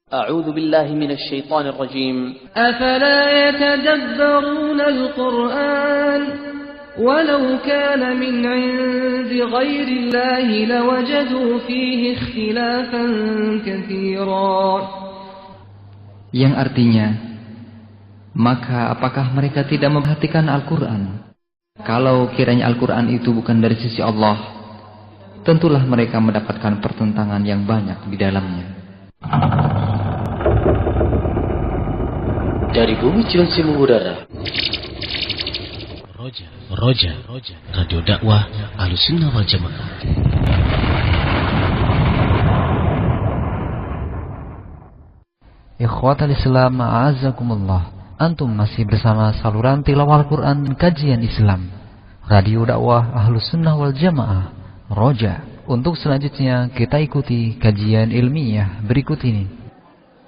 أعوذ بالله من الشيطان الرجيم. أفلا يتدبرون القرآن ولو كان من عند غير الله لوجدوا فيه اختلافا كثيرا. Yang artinya, maka apakah mereka tidak memperhatikan Al-Quran? Kalau kiranya Al-Quran itu bukan dari sisi Allah, tentulah mereka mendapatkan pertentangan yang banyak di dalamnya. Dari bumi Cilengsi mengudara, Roja, Radio Dakwah Ahlussunnah wal Jamaah. Ikhwatal Islam, a'azakumullah. Antum masih bersama saluran tilawah Al-Quran kajian Islam Radio Dakwah Ahlussunnah wal Jamaah, Roja. Untuk selanjutnya kita ikuti kajian ilmiah berikut ini.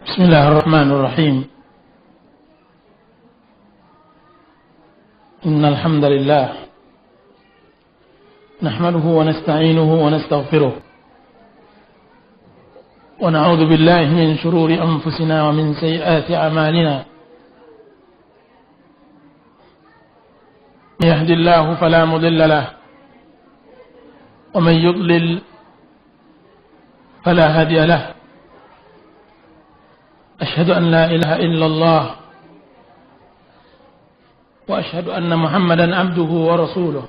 Bismillahirrahmanirrahim. Innal hamdalillah nahmaduhu wa nasta'inuhu wa nastaghfiruh wa na'udzu billahi min shururi anfusina wa min sayyiati a'malina. Yahdihillahu fala mudilla lahu wa man yudlil fala hadiya lahu. Ashhadu an la ilaha illallah wa ashhadu anna Muhammadan abduhu wa rasuluh.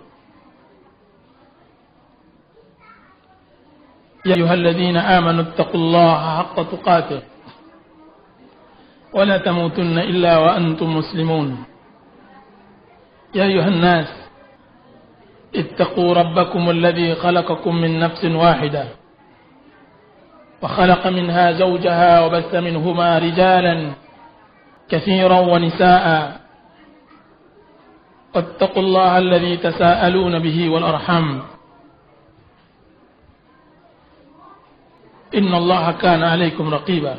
Ya ayyuhalladzina amanu ittaqullaha haqqa tuqatih wa la tamutunna illa wa antum muslimun. Ya ayyuhan nas ittaqu rabbakum alladhi khalaqakum min nafsin wahidah wa khalaqa minha zawjaha wa bassa minhuma rijalan katsiran wa nisaa'a. واتقوا الله الذي تساءلون به والأرحام إن الله كان عليكم رقيبا.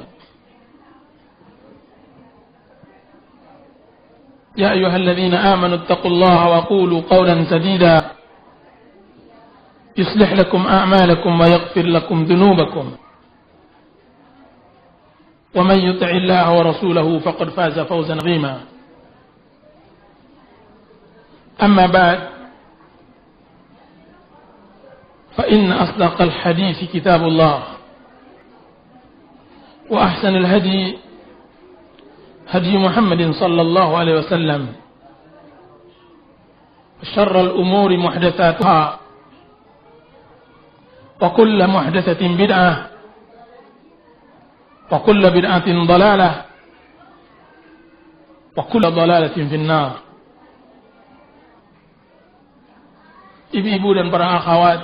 يا أيها الذين آمنوا اتقوا الله وقولوا قولا سديدا يصلح لكم أعمالكم ويغفر لكم ذنوبكم ومن يطع الله ورسوله فقد فاز فوزا عظيما. أما بعد فإن أصدق الحديث كتاب الله وأحسن الهدي هدي محمد صلى الله عليه وسلم وشر الأمور محدثاتها وكل محدثة بدعة وكل بدعة ضلالة وكل ضلالة في النار. Ibu-ibu dan para akhwat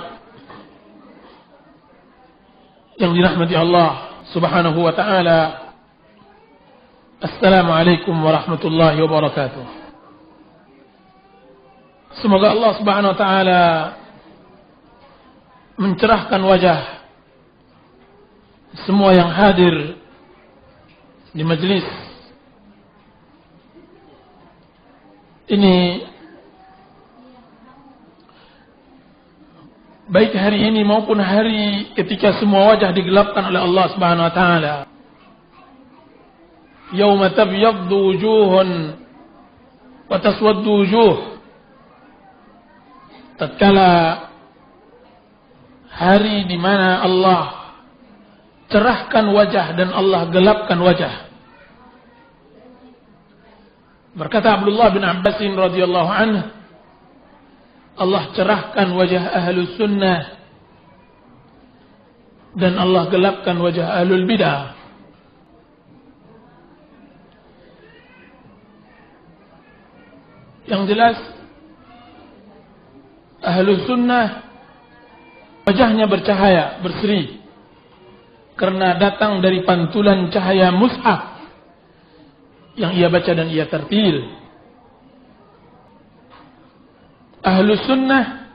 yang dirahmati Allah Subhanahu wa ta'ala, Assalamualaikum warahmatullahi wabarakatuh. Semoga Allah Subhanahu wa ta'ala mencerahkan wajah semua yang hadir di majelis ini, baik hari ini maupun hari ketika semua wajah digelapkan oleh Allah Subhanahu wa taala. Yauma tabyaddu wujuhun wa taswaddu wujuh. Tatkala hari di mana Allah cerahkan wajah dan Allah gelapkan wajah. Berkata Abdullah bin Abbas radhiyallahu anhu, Allah cerahkan wajah ahlus sunnah dan Allah gelapkan wajah ahlul bid'ah. Yang jelas ahlus sunnah wajahnya bercahaya, berseri, karena datang dari pantulan cahaya mushaf yang ia baca dan ia tartil. Ahlus sunnah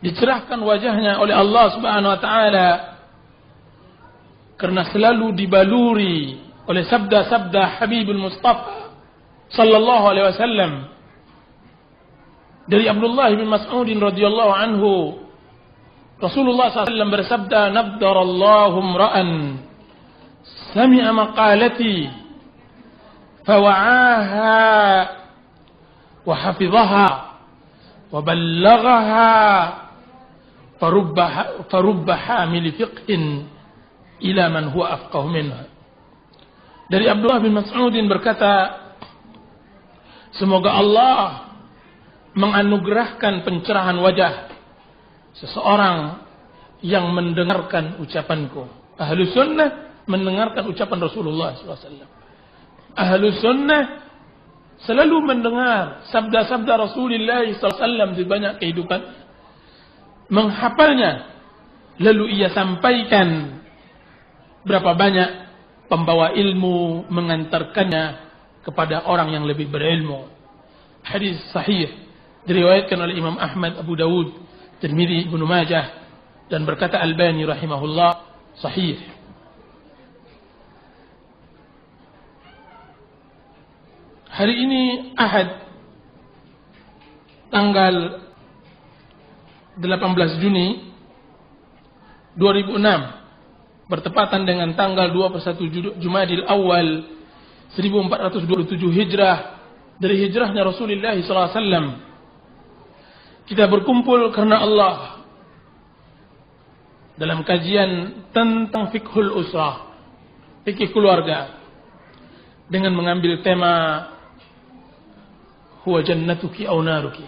dicerahkan wajahnya oleh Allah Subhanahu wa ta'ala karena selalu dibaluri oleh sabda-sabda Habibul Mustafa sallallahu alaihi wasallam. Dari Abdullah bin Mas'ud radhiyallahu anhu, Rasulullah SAW bersabda, "Nabdarallahu imra'an sami'a maqalati fawa'aha wa hafidhaha wa ballaghaha farubba hamil fiqhin ila man huwa afqahu minha. Dari Abdullah bin Mas'udin berkata, semoga Allah menganugerahkan pencerahan wajah seseorang yang mendengarkan ucapanku. Ahlu sunnah mendengarkan ucapan Rasulullah SAW. Ahlu sunnah selalu mendengar sabda-sabda Rasulullah SAW di banyak kehidupan, menghafalnya, lalu ia sampaikan. Berapa banyak pembawa ilmu mengantarkannya kepada orang yang lebih berilmu. Hadis sahih diriwayatkan oleh Imam Ahmad, Abu Dawud, Tirmidzi, Ibnu Majah, dan berkata Albani rahimahullah sahih. Hari ini Ahad tanggal 18 Juni 2006 bertepatan dengan tanggal 21 Jumadil Awal 1427 Hijrah dari hijrahnya Rasulullah SAW. Kita berkumpul karena Allah dalam kajian tentang fiqhul usrah, fikih keluarga, dengan mengambil tema huwa jannatuki aw naruki.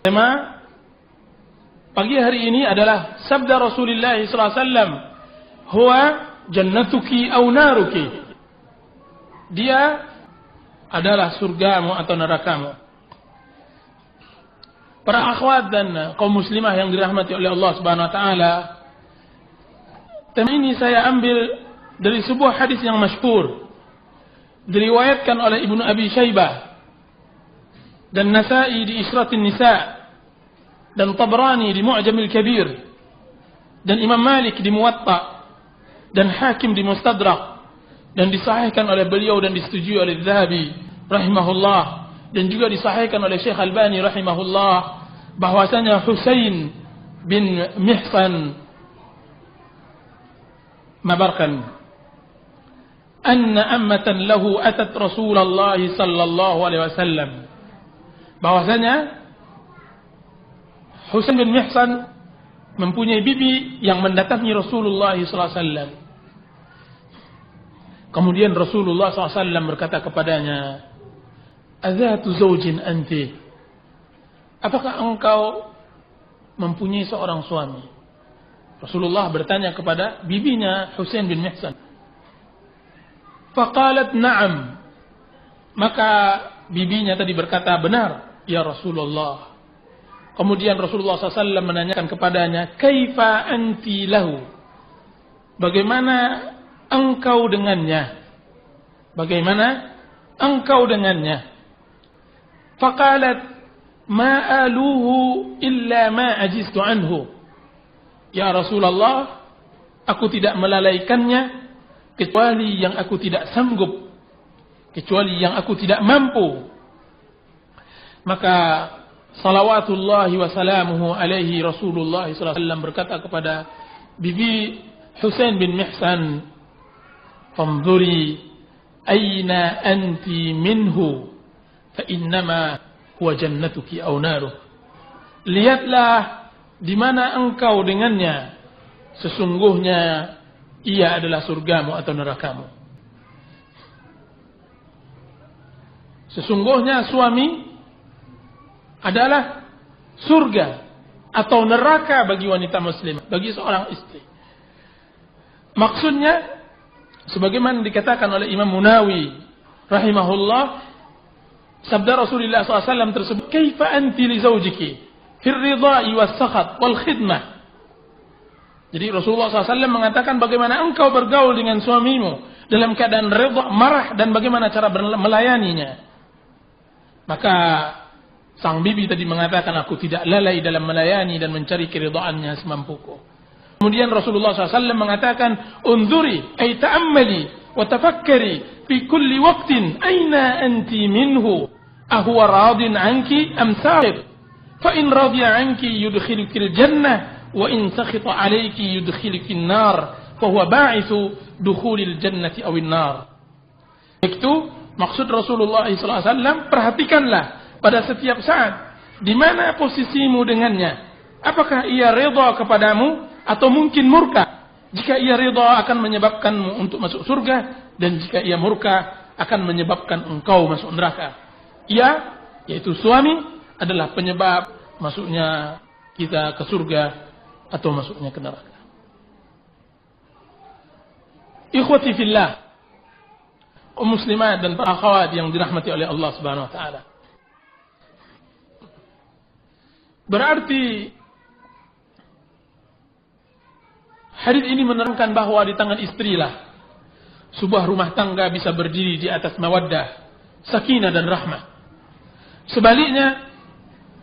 Tema pagi hari ini adalah sabda Rasulullah SAW, huwa jannatuki aw naruki. Dia adalah surgamu atau nerakamu. Para akhwat dan kaum muslimah yang dirahmati oleh Allah Subhanahu wa taala, tema ini saya ambil dari sebuah hadis yang masyhur diriwayatkan oleh Ibnu Abi Syaibah dan Nasa'i di Isratin Nisa dan Tabrani di Mu'jamil Kabir dan Imam Malik di Muwatta dan Hakim di Mustadrak, dan disahihkan oleh beliau dan disetujui oleh Zahabi rahimahullah, dan juga disahihkan oleh Syekh Albani rahimahullah, bahwasanya Husain bin Mihsan mabarkan anna ammatan lahu atat Rasulullah sallallahu alaihi wasallam, bahwasanya Husain bin Mihsan mempunyai bibi yang mendatangi Rasulullah sallallahu alaihi wasallam. Kemudian Rasulullah SAW berkata kepadanya, azatu zawjin anti, apakah engkau mempunyai seorang suami? Rasulullah bertanya kepada bibinya Husain bin Mihsan. Faqalat na'am, maka bibinya tadi berkata, benar ya Rasulullah. Kemudian Rasulullah SAW menanyakan kepadanya, kaifa anti lahu, bagaimana engkau dengannya? Bagaimana engkau dengannya? Faqalat ma aluhu illa ma ajiztu anhu. Ya Rasulullah, aku tidak melalaikannya kecuali yang aku tidak sanggup, kecuali yang aku tidak mampu. Maka salawatullahi wa salamuhu alaihi Rasulullah SAW berkata kepada bibi Husain bin Mihsan, fanzuri aina anti minhu fa innama huwa jannatuki aw naruh. Lihatlah di mana engkau dengannya, sesungguhnya ia adalah surgamu atau nerakamu. Sesungguhnya suami adalah surga atau neraka bagi wanita muslimah, bagi seorang istri. Maksudnya sebagaimana dikatakan oleh Imam Munawi rahimahullah, sabda Rasulullah SAW tersebut, kaifa anti li zawjiki fir ridha'i was sakhat wal khidmah. Jadi Rasulullah SAW mengatakan bagaimana engkau bergaul dengan suamimu dalam keadaan ridha, marah, dan bagaimana cara melayaninya. Maka sang bibi tadi mengatakan, aku tidak lalai dalam melayani dan mencari keridhaannya semampuku. Kemudian Rasulullah SAW mengatakan, unzuri ay ta'ammali wa tafakkari fi kulli waqtin aina anti minhu ahuwa radin anki am sa'id fa in radiya anki yudkhilukil jannah wa in sakhita alayki yudkhilukil nar fa huwa ba'ithu dukhulil jannati awin nar. Itu maksud Rasulullah SAW, perhatikanlah pada setiap saat di mana posisimu dengannya. Apakah ia redha kepadamu atau mungkin murka? Jika ia redha akan menyebabkanmu untuk masuk surga, dan jika ia murka akan menyebabkan engkau masuk neraka. Ia, yaitu suami, adalah penyebab masuknya kita ke surga atau masuknya ke neraka. Ikhwati fillah, muslimat dan para akhwat yang dirahmati oleh Allah Subhanahu wa taala. Berarti hadis ini menerangkan bahwa di tangan istrilah sebuah rumah tangga bisa berdiri di atas mawaddah, sakinah dan rahmah. Sebaliknya,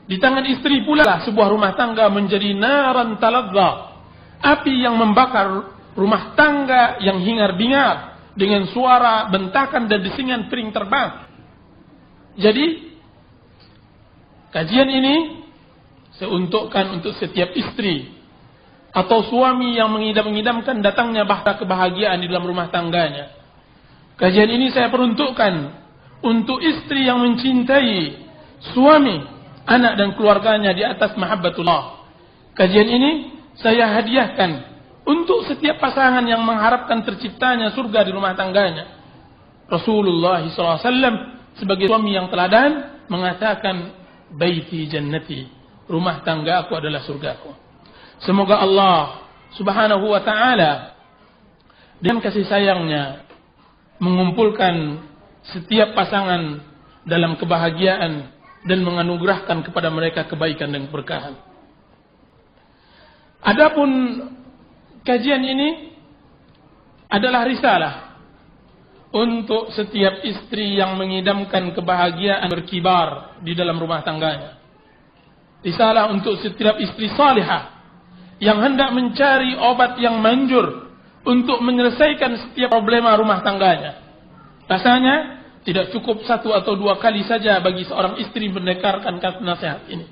di tangan istri pula lah sebuah rumah tangga menjadi naran taladzza, api yang membakar rumah tangga yang hingar-bingar dengan suara bentakan dan desingan piring terbang. Jadi, kajian ini saya untukkan untuk setiap istri atau suami yang mengidam-idamkan datangnya bahtera kebahagiaan di dalam rumah tangganya. Kajian ini saya peruntukkan untuk istri yang mencintai suami, anak dan keluarganya di atas mahabbatullah. Kajian ini saya hadiahkan untuk setiap pasangan yang mengharapkan terciptanya surga di rumah tangganya. Rasulullah SAW sebagai suami yang teladan mengatakan, baiti jannati, rumah tangga aku adalah surgaku. Semoga Allah Subhanahu wa ta'ala dengan kasih sayangnya mengumpulkan setiap pasangan dalam kebahagiaan dan menganugerahkan kepada mereka kebaikan dan keberkahan. Adapun kajian ini adalah risalah untuk setiap istri yang mengidamkan kebahagiaan berkibar di dalam rumah tangganya. Risalah untuk setiap istri salihah yang hendak mencari obat yang manjur untuk menyelesaikan setiap problema rumah tangganya. Rasanya tidak cukup 1 atau 2 kali saja bagi seorang istri mendengarkan nasihat ini.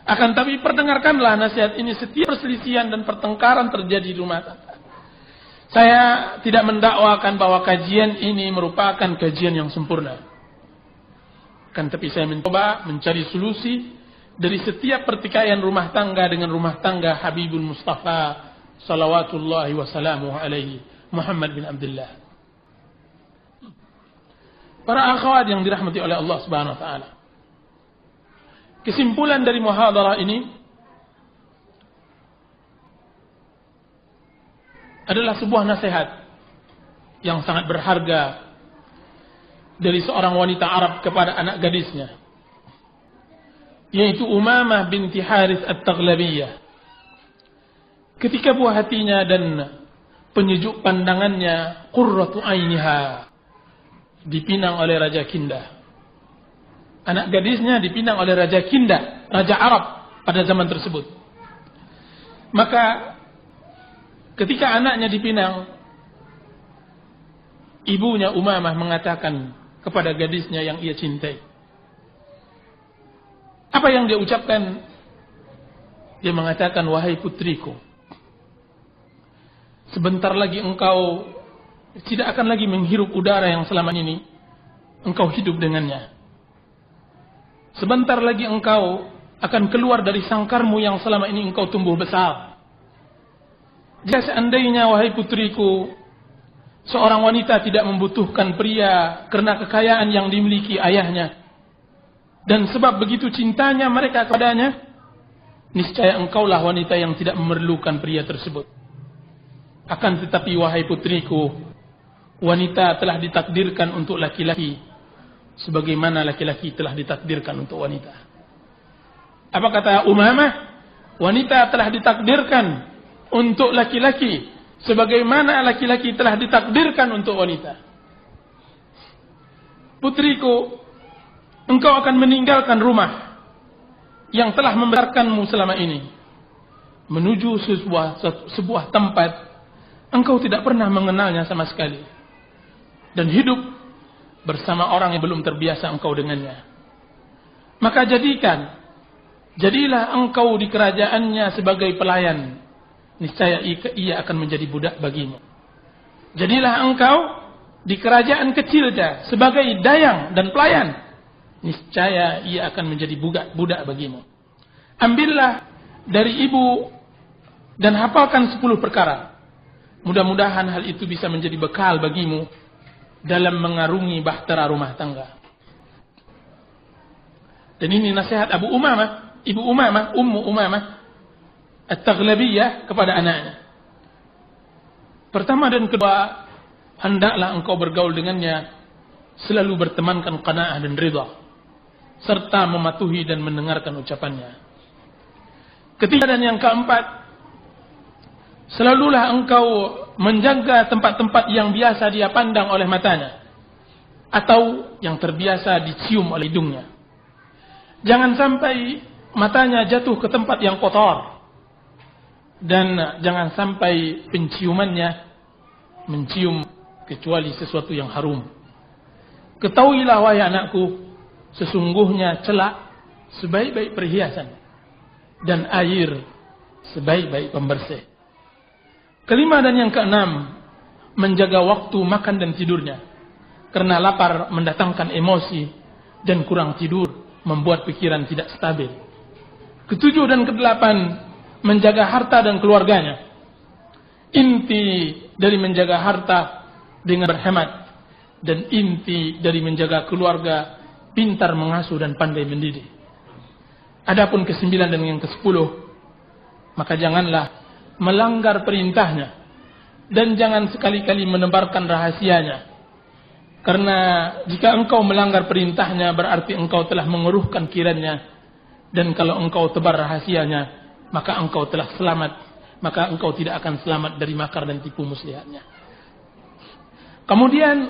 Akan tapi perdengarkanlah nasihat ini setiap perselisihan dan pertengkaran terjadi di rumah tangga. Saya tidak mendakwakan bahwa kajian ini merupakan kajian yang sempurna. Akan tapi saya mencoba mencari solusi dari setiap pertikaian rumah tangga dengan rumah tangga Habibul Mustafa salawatullahi wassalamuhu alaihi, Muhammad bin Abdullah. Para akhwat yang dirahmati oleh Allah Subhanahu wa taala. Kesimpulan dari muhadarah ini adalah sebuah nasihat yang sangat berharga dari seorang wanita Arab kepada anak gadisnya, yaitu Umamah binti Harith At-Taghlabiyah. Ketika buah hatinya dan penyejuk pandangannya, qurratu ainiha, dipinang oleh Raja Kindah. Anak gadisnya dipinang oleh Raja Kindah, Raja Arab pada zaman tersebut. Maka ketika anaknya dipinang, ibunya Umamah mengatakan kepada gadisnya yang ia cintai. Apa yang dia ucapkan? Dia mengatakan, wahai putriku, sebentar lagi engkau tidak akan lagi menghirup udara yang selama ini engkau hidup dengannya. Sebentar lagi engkau akan keluar dari sangkarmu yang selama ini engkau tumbuh besar. Jika seandainya, wahai putriku, seorang wanita tidak membutuhkan pria karena kekayaan yang dimiliki ayahnya, dan sebab begitu cintanya mereka kepadanya, niscaya engkaulah wanita yang tidak memerlukan pria tersebut. Akan tetapi, wahai putriku, wanita telah ditakdirkan untuk laki-laki sebagaimana laki-laki telah ditakdirkan untuk wanita. Apa kata Umamah? Wanita telah ditakdirkan untuk laki-laki sebagaimana laki-laki telah ditakdirkan untuk wanita. Putriku, engkau akan meninggalkan rumah yang telah membesarkanmu selama ini menuju sebuah tempat engkau tidak pernah mengenalnya sama sekali, dan hidup bersama orang yang belum terbiasa engkau dengannya. Maka jadilah engkau di kerajaannya sebagai pelayan, niscaya ia akan menjadi budak bagimu. Jadilah engkau di kerajaan kecilnya sebagai dayang dan pelayan. Niscaya ia akan menjadi budak bagimu. Ambillah dari ibu dan hafalkan 10 perkara. Mudah-mudahan hal itu bisa menjadi bekal bagimu dalam mengarungi bahtera rumah tangga. Dan ini nasihat Ummu Umamah At-Taghlabiyah kepada anaknya. Pertama dan kedua, hendaklah engkau bergaul dengannya, selalu bertemankan qanaah dan ridha, serta mematuhi dan mendengarkan ucapannya. Ketiga dan yang keempat, selalulah engkau menjaga tempat-tempat yang biasa dia pandang oleh matanya, atau yang terbiasa dicium oleh hidungnya. Jangan sampai matanya jatuh ke tempat yang kotor, dan jangan sampai penciumannya mencium kecuali sesuatu yang harum. Ketahuilah wahai anakku, sesungguhnya celak sebaik-baik perhiasan dan air sebaik-baik pembersih. Kelima dan yang keenam, menjaga waktu makan dan tidurnya, karena lapar mendatangkan emosi dan kurang tidur membuat pikiran tidak stabil. Ketujuh dan kedelapan, menjaga harta dan keluarganya. Inti dari menjaga harta dengan berhemat, dan inti dari menjaga keluarga pintar mengasuh dan pandai mendidik. Adapun kesembilan dan yang ke-10, maka janganlah melanggar perintahnya, dan jangan sekali-kali menebarkan rahasianya. Karena jika engkau melanggar perintahnya, berarti engkau telah mengeruhkan kiranya, dan kalau engkau tebar rahasianya, maka engkau telah selamat, maka engkau tidak akan selamat dari makar dan tipu muslihatnya. Kemudian,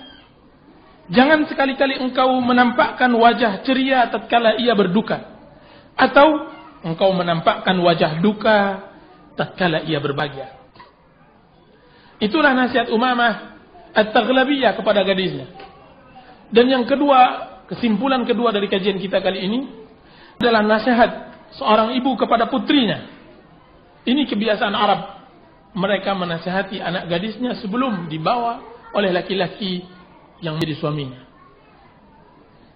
jangan sekali-kali engkau menampakkan wajah ceria tatkala ia berduka, atau engkau menampakkan wajah duka tatkala ia berbahagia. Itulah nasihat Umamah At-Taghlabiyah kepada gadisnya. Dan yang kedua, kesimpulan kedua dari kajian kita kali ini adalah nasihat seorang ibu kepada putrinya. Ini kebiasaan Arab. Mereka menasihati anak gadisnya sebelum dibawa oleh laki-laki yang menjadi suaminya.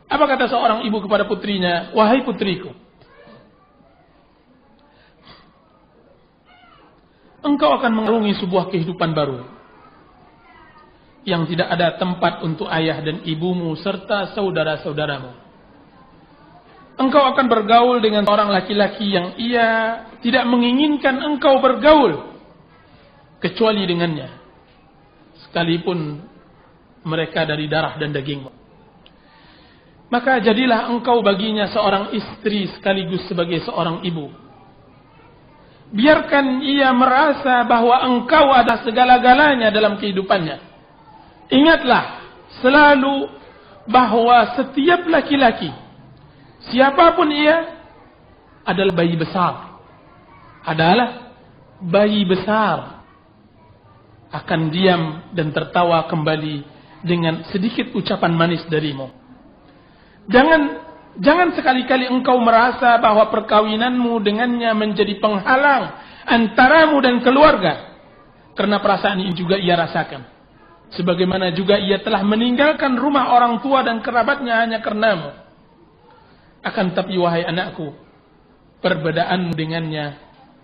Apa kata seorang ibu kepada putrinya? Wahai putriku, engkau akan mengarungi sebuah kehidupan baru yang tidak ada tempat untuk ayah dan ibumu serta saudara-saudaramu. Engkau akan bergaul dengan orang laki-laki yang ia tidak menginginkan engkau bergaul kecuali dengannya, sekalipun mereka dari darah dan dagingmu. Maka jadilah engkau baginya seorang istri sekaligus sebagai seorang ibu. Biarkan ia merasa bahwa engkau adalah segala-galanya dalam kehidupannya. Ingatlah selalu bahwa setiap laki-laki, siapapun ia, adalah bayi besar. Adalah bayi besar. Akan diam dan tertawa kembali dengan sedikit ucapan manis darimu. Jangan sekali-kali engkau merasa bahwa perkawinanmu dengannya menjadi penghalang antaramu dan keluarga. Karena perasaan ini juga ia rasakan. Sebagaimana juga ia telah meninggalkan rumah orang tua dan kerabatnya hanya karenamu. Akan tetapi wahai anakku, perbedaanmu dengannya,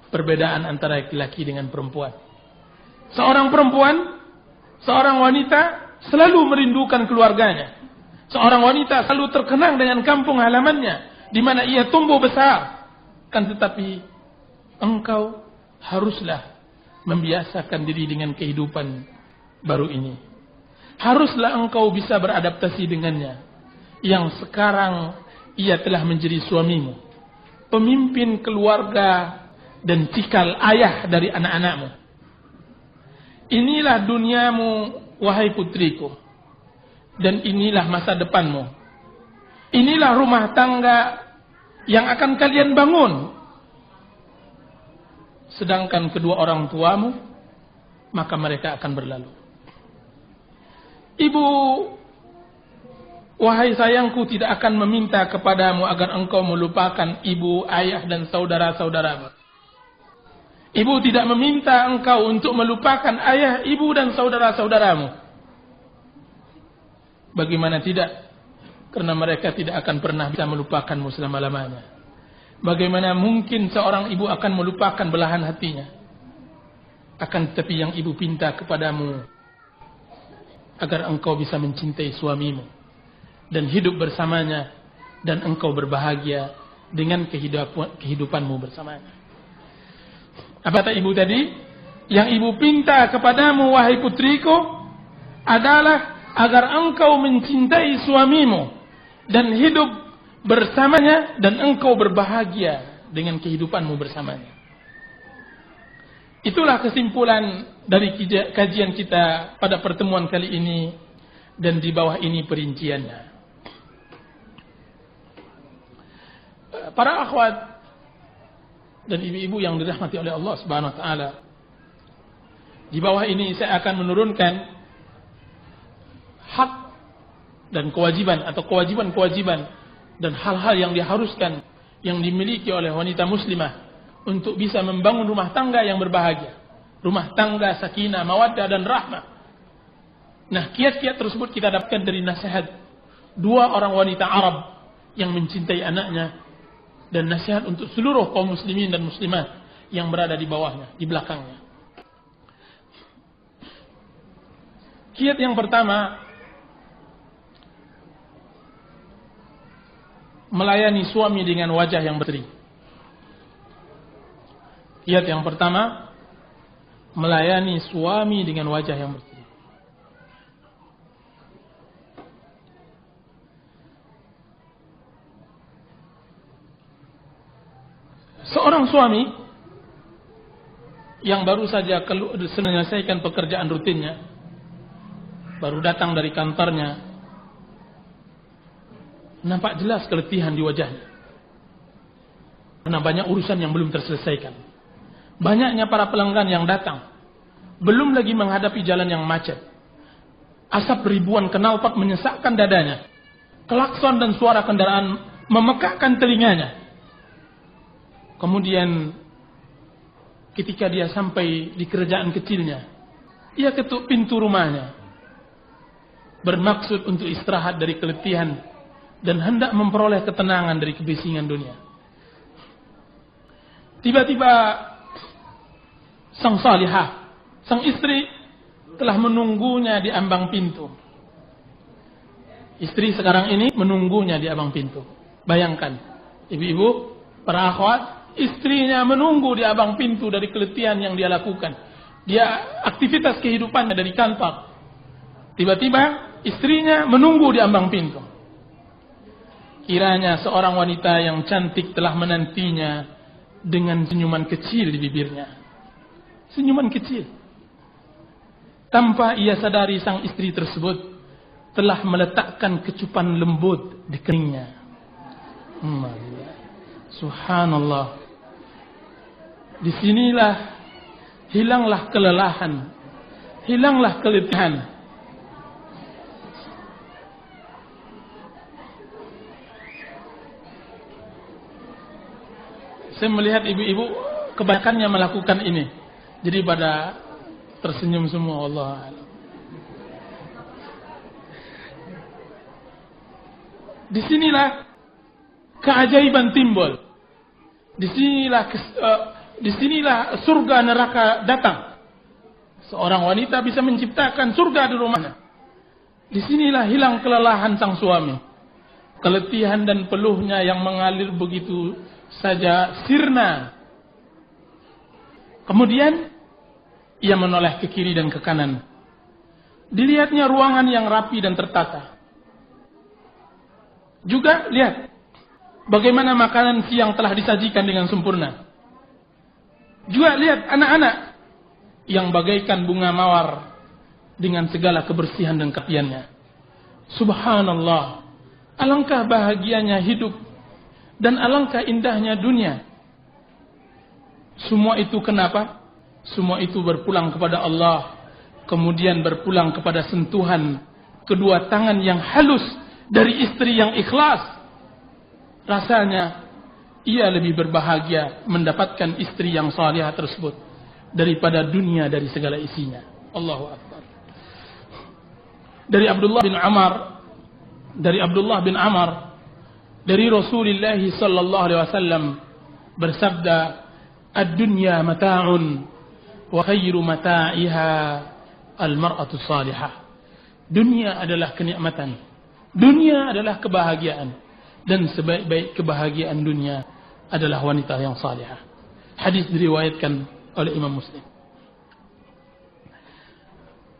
perbedaan antara laki-laki dengan perempuan. Seorang perempuan, seorang wanita selalu merindukan keluarganya. Seorang wanita selalu terkenang dengan kampung halamannya, di mana ia tumbuh besar. Kan tetapi engkau haruslah membiasakan diri dengan kehidupan baru ini. Haruslah engkau bisa beradaptasi dengannya, yang sekarang ia telah menjadi suamimu, pemimpin keluarga dan cikal ayah dari anak-anakmu. Inilah duniamu, wahai putriku, dan inilah masa depanmu. Inilah rumah tangga yang akan kalian bangun. Sedangkan kedua orang tuamu, maka mereka akan berlalu. Ibu, wahai sayangku, tidak akan meminta kepadamu agar engkau melupakan ibu, ayah, dan saudara-saudaramu. Ibu tidak meminta engkau untuk melupakan ayah, ibu dan saudara-saudaramu. Bagaimana tidak? Karena mereka tidak akan pernah bisa melupakanmu selama-lamanya. Bagaimana mungkin seorang ibu akan melupakan belahan hatinya? Akan tetapi yang ibu pinta kepadamu, agar engkau bisa mencintai suamimu dan hidup bersamanya, dan engkau berbahagia dengan kehidupanmu bersamanya. Apa kata ibu tadi? Yang ibu pinta kepadamu, wahai putriku, adalah agar engkau mencintai suamimu dan hidup bersamanya, dan engkau berbahagia dengan kehidupanmu bersamanya. Itulah kesimpulan dari kajian kita pada pertemuan kali ini, dan di bawah ini perinciannya. Para akhwat dan ibu-ibu yang dirahmati oleh Allah Subhanahu wa taala, di bawah ini saya akan menurunkan hak dan kewajiban, atau kewajiban-kewajiban dan hal-hal yang diharuskan, yang dimiliki oleh wanita muslimah untuk bisa membangun rumah tangga yang berbahagia, rumah tangga sakinah, mawaddah dan rahmah. Nah, kiat-kiat tersebut kita dapatkan dari nasihat dua orang wanita Arab yang mencintai anaknya, dan nasihat untuk seluruh kaum muslimin dan muslimat yang berada di bawahnya, di belakangnya. Kiat yang pertama, melayani suami dengan wajah yang berseri. Kiat yang pertama, melayani suami dengan wajah yang berseri. Seorang suami yang baru saja menyelesaikan pekerjaan rutinnya, baru datang dari kantornya, nampak jelas keletihan di wajahnya. Karena banyak urusan yang belum terselesaikan. Banyaknya para pelanggan yang datang. Belum lagi menghadapi jalan yang macet. Asap ribuan knalpot menyesakkan dadanya. Klakson dan suara kendaraan memekakkan telinganya. Kemudian ketika dia sampai di kerjaan kecilnya, ia ketuk pintu rumahnya, bermaksud untuk istirahat dari keletihan dan hendak memperoleh ketenangan dari kebisingan dunia. Tiba-tiba sang salihah, sang istri telah menunggunya di ambang pintu. Istri sekarang ini menunggunya di ambang pintu. Bayangkan, ibu-ibu, para akhwat, istrinya menunggu di ambang pintu dari keletihan yang dia lakukan. Dia aktivitas kehidupannya dari kantor. Tiba-tiba istrinya menunggu di ambang pintu. Kiranya seorang wanita yang cantik telah menantinya dengan senyuman kecil di bibirnya. Senyuman kecil. Tanpa ia sadari, sang istri tersebut telah meletakkan kecupan lembut di keningnya. Subhanallah. Disinilah hilanglah kelelahan, hilanglah keletihan. Saya melihat ibu-ibu kebanyakannya melakukan ini. Jadi pada tersenyum semua. Allah. Disinilah keajaiban timbul. Disinilah surga neraka datang. Seorang wanita bisa menciptakan surga di rumahnya. Disinilah hilang kelelahan sang suami. Keletihan dan peluhnya yang mengalir begitu saja sirna. Kemudian ia menoleh ke kiri dan ke kanan. Dilihatnya ruangan yang rapi dan tertata. Juga lihat bagaimana makanan siang telah disajikan dengan sempurna. Juga lihat anak-anak yang bagaikan bunga mawar dengan segala kebersihan dan kerapiannya. Subhanallah, alangkah bahagianya hidup dan alangkah indahnya dunia. Semua itu kenapa? Semua itu berpulang kepada Allah, kemudian berpulang kepada sentuhan kedua tangan yang halus dari istri yang ikhlas. Rasanya ia lebih berbahagia mendapatkan istri yang salihah tersebut daripada dunia dari segala isinya. Allahu Akbar. Dari Abdullah bin Amr dari Rasulullah sallallahu alaihi wasallam bersabda, "Ad-dunya mata'un wa khairu mata'iha al-mar'atu salihah." Dunia adalah kenikmatan. Dunia adalah kebahagiaan, dan sebaik-baik kebahagiaan dunia adalah wanita yang salihah. Hadis diriwayatkan oleh Imam Muslim.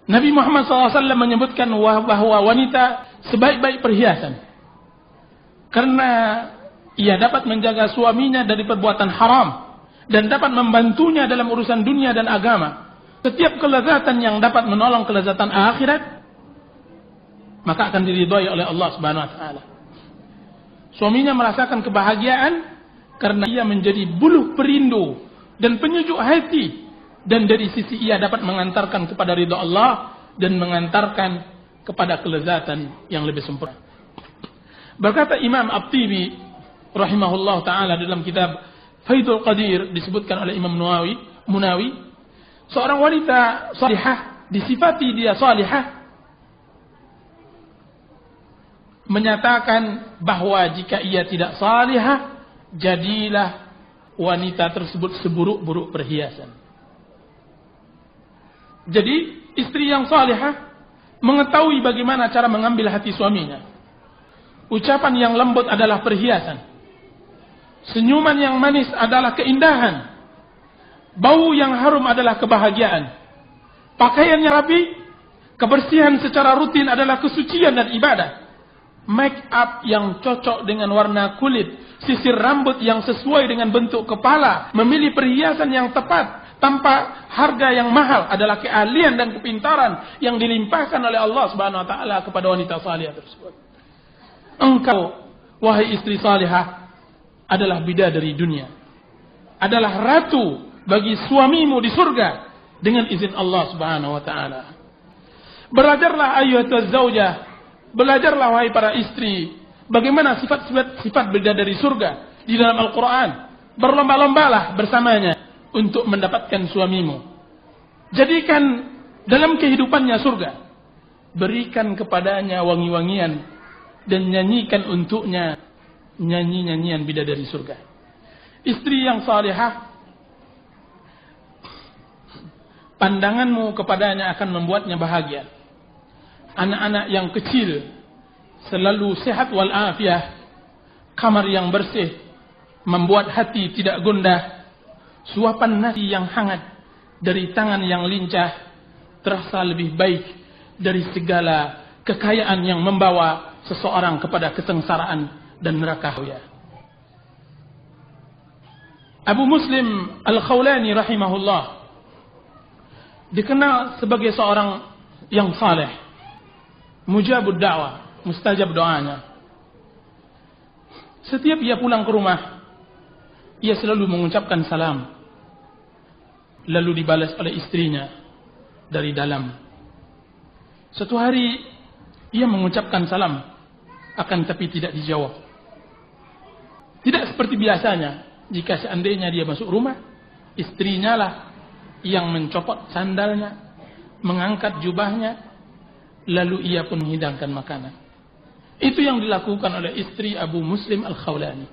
Nabi Muhammad SAW menyebutkan bahwa wanita sebaik-baik perhiasan, karena ia dapat menjaga suaminya dari perbuatan haram dan dapat membantunya dalam urusan dunia dan agama. Setiap kelezatan yang dapat menolong kelezatan akhirat, maka akan diridhai oleh Allah Subhanahu wa taala. Suaminya merasakan kebahagiaan karena ia menjadi buluh perindu dan penyejuk hati, dan dari sisi ia dapat mengantarkan kepada ridha Allah dan mengantarkan kepada kelezatan yang lebih sempurna. Berkata Imam At-Tibi rahimahullah taala dalam kitab Faidul Qadir, disebutkan oleh Imam Munawi, seorang wanita salihah disifati dia salihah, menyatakan bahwa jika ia tidak salihah, jadilah wanita tersebut seburuk-buruk perhiasan. Jadi istri yang salihah mengetahui bagaimana cara mengambil hati suaminya. Ucapan yang lembut adalah perhiasan. Senyuman yang manis adalah keindahan. Bau yang harum adalah kebahagiaan. Pakaian yang rapi, kebersihan secara rutin adalah kesucian dan ibadah. Make up yang cocok dengan warna kulit, sisir rambut yang sesuai dengan bentuk kepala, memilih perhiasan yang tepat tanpa harga yang mahal adalah keahlian dan kepintaran yang dilimpahkan oleh Allah Subhanahu wa taala kepada wanita salihah tersebut. Engkau, wahai istri salihah, adalah bidadari dunia, adalah ratu bagi suamimu di surga dengan izin Allah Subhanahu wa taala. Belajarlah ayyuhatuz zaujah, belajarlah wahai para istri, bagaimana sifat bidadari surga di dalam Al-Quran. Berlomba-lombalah bersamanya untuk mendapatkan suamimu. Jadikan dalam kehidupannya surga. Berikan kepadanya wangi-wangian dan nyanyikan untuknya nyanyi-nyanyian bidadari surga. Istri yang salihah, pandanganmu kepadanya akan membuatnya bahagia. Anak-anak yang kecil selalu sehat walafiat, kamar yang bersih membuat hati tidak gundah, suapan nasi yang hangat dari tangan yang lincah terasa lebih baik dari segala kekayaan yang membawa seseorang kepada kesengsaraan dan neraka. Abu Muslim Al-Khawlani rahimahullah dikenal sebagai seorang yang saleh, mujabud da'wah, mustajab doanya. Setiap ia pulang ke rumah, ia selalu mengucapkan salam, lalu dibalas oleh istrinya dari dalam. Suatu hari ia mengucapkan salam, akan tapi tidak dijawab. Tidak seperti biasanya, jika seandainya dia masuk rumah, istrinya lah yang mencopot sandalnya, mengangkat jubahnya, lalu ia pun menghidangkan makanan. Itu yang dilakukan oleh istri Abu Muslim Al-Khawlani,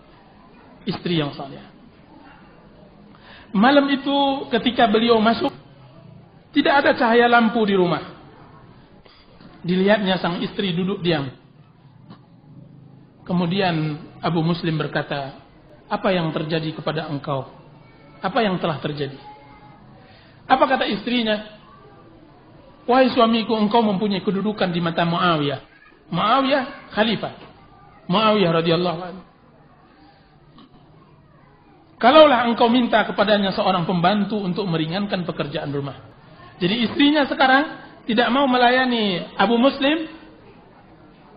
istri yang saleh. Malam itu ketika beliau masuk, tidak ada cahaya lampu di rumah. Dilihatnya sang istri duduk diam. Kemudian Abu Muslim berkata, "Apa yang terjadi kepada engkau? Apa yang telah terjadi?" Apa kata istrinya? "Wahai suamiku, engkau mempunyai kedudukan di mata Muawiyah." Muawiyah khalifah, Muawiyah radhiyallahu anhu. "Kalaulah engkau minta kepadanya seorang pembantu untuk meringankan pekerjaan rumah." Jadi istrinya sekarang tidak mau melayani Abu Muslim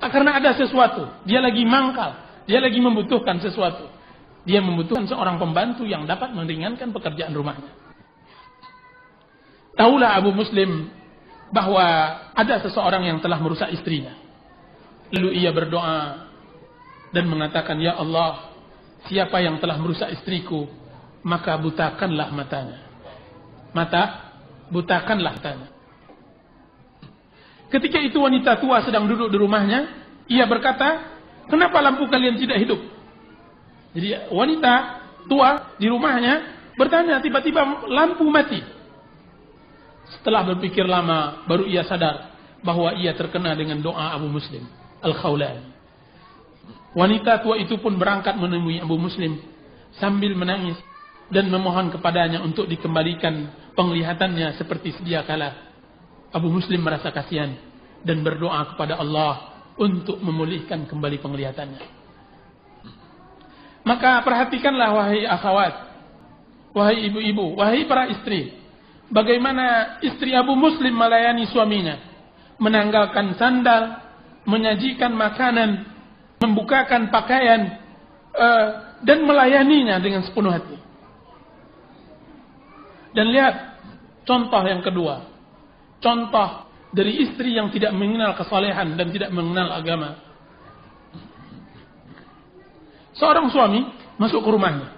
karena ada sesuatu. Dia lagi mangkal, dia lagi membutuhkan sesuatu. Dia membutuhkan seorang pembantu yang dapat meringankan pekerjaan rumahnya. Tahulah Abu Muslim bahwa ada seseorang yang telah merusak istrinya. Lalu ia berdoa dan mengatakan, "Ya Allah, siapa yang telah merusak istriku, maka butakanlah matanya." mata, butakanlah matanya. Ketika itu wanita tua sedang duduk di rumahnya, ia berkata, kenapa lampu kalian tidak hidup? Jadi wanita tua di rumahnya bertanya, tiba-tiba lampu mati. Setelah berpikir lama, baru ia sadar bahwa ia terkena dengan doa Abu Muslim Al-Khawlani. Wanita tua itu pun berangkat menemui Abu Muslim sambil menangis dan memohon kepadanya untuk dikembalikan penglihatannya seperti sedia kala. Abu Muslim merasa kasihan dan berdoa kepada Allah untuk memulihkan kembali penglihatannya. Maka perhatikanlah wahai akhwat, wahai ibu-ibu, wahai para istri, bagaimana istri Abu Muslim melayani suaminya, menanggalkan sandal, menyajikan makanan, membukakan pakaian, dan melayaninya dengan sepenuh hati. Dan lihat contoh yang kedua, contoh dari istri yang tidak mengenal kesalehan dan tidak mengenal agama. Seorang suami masuk ke rumahnya,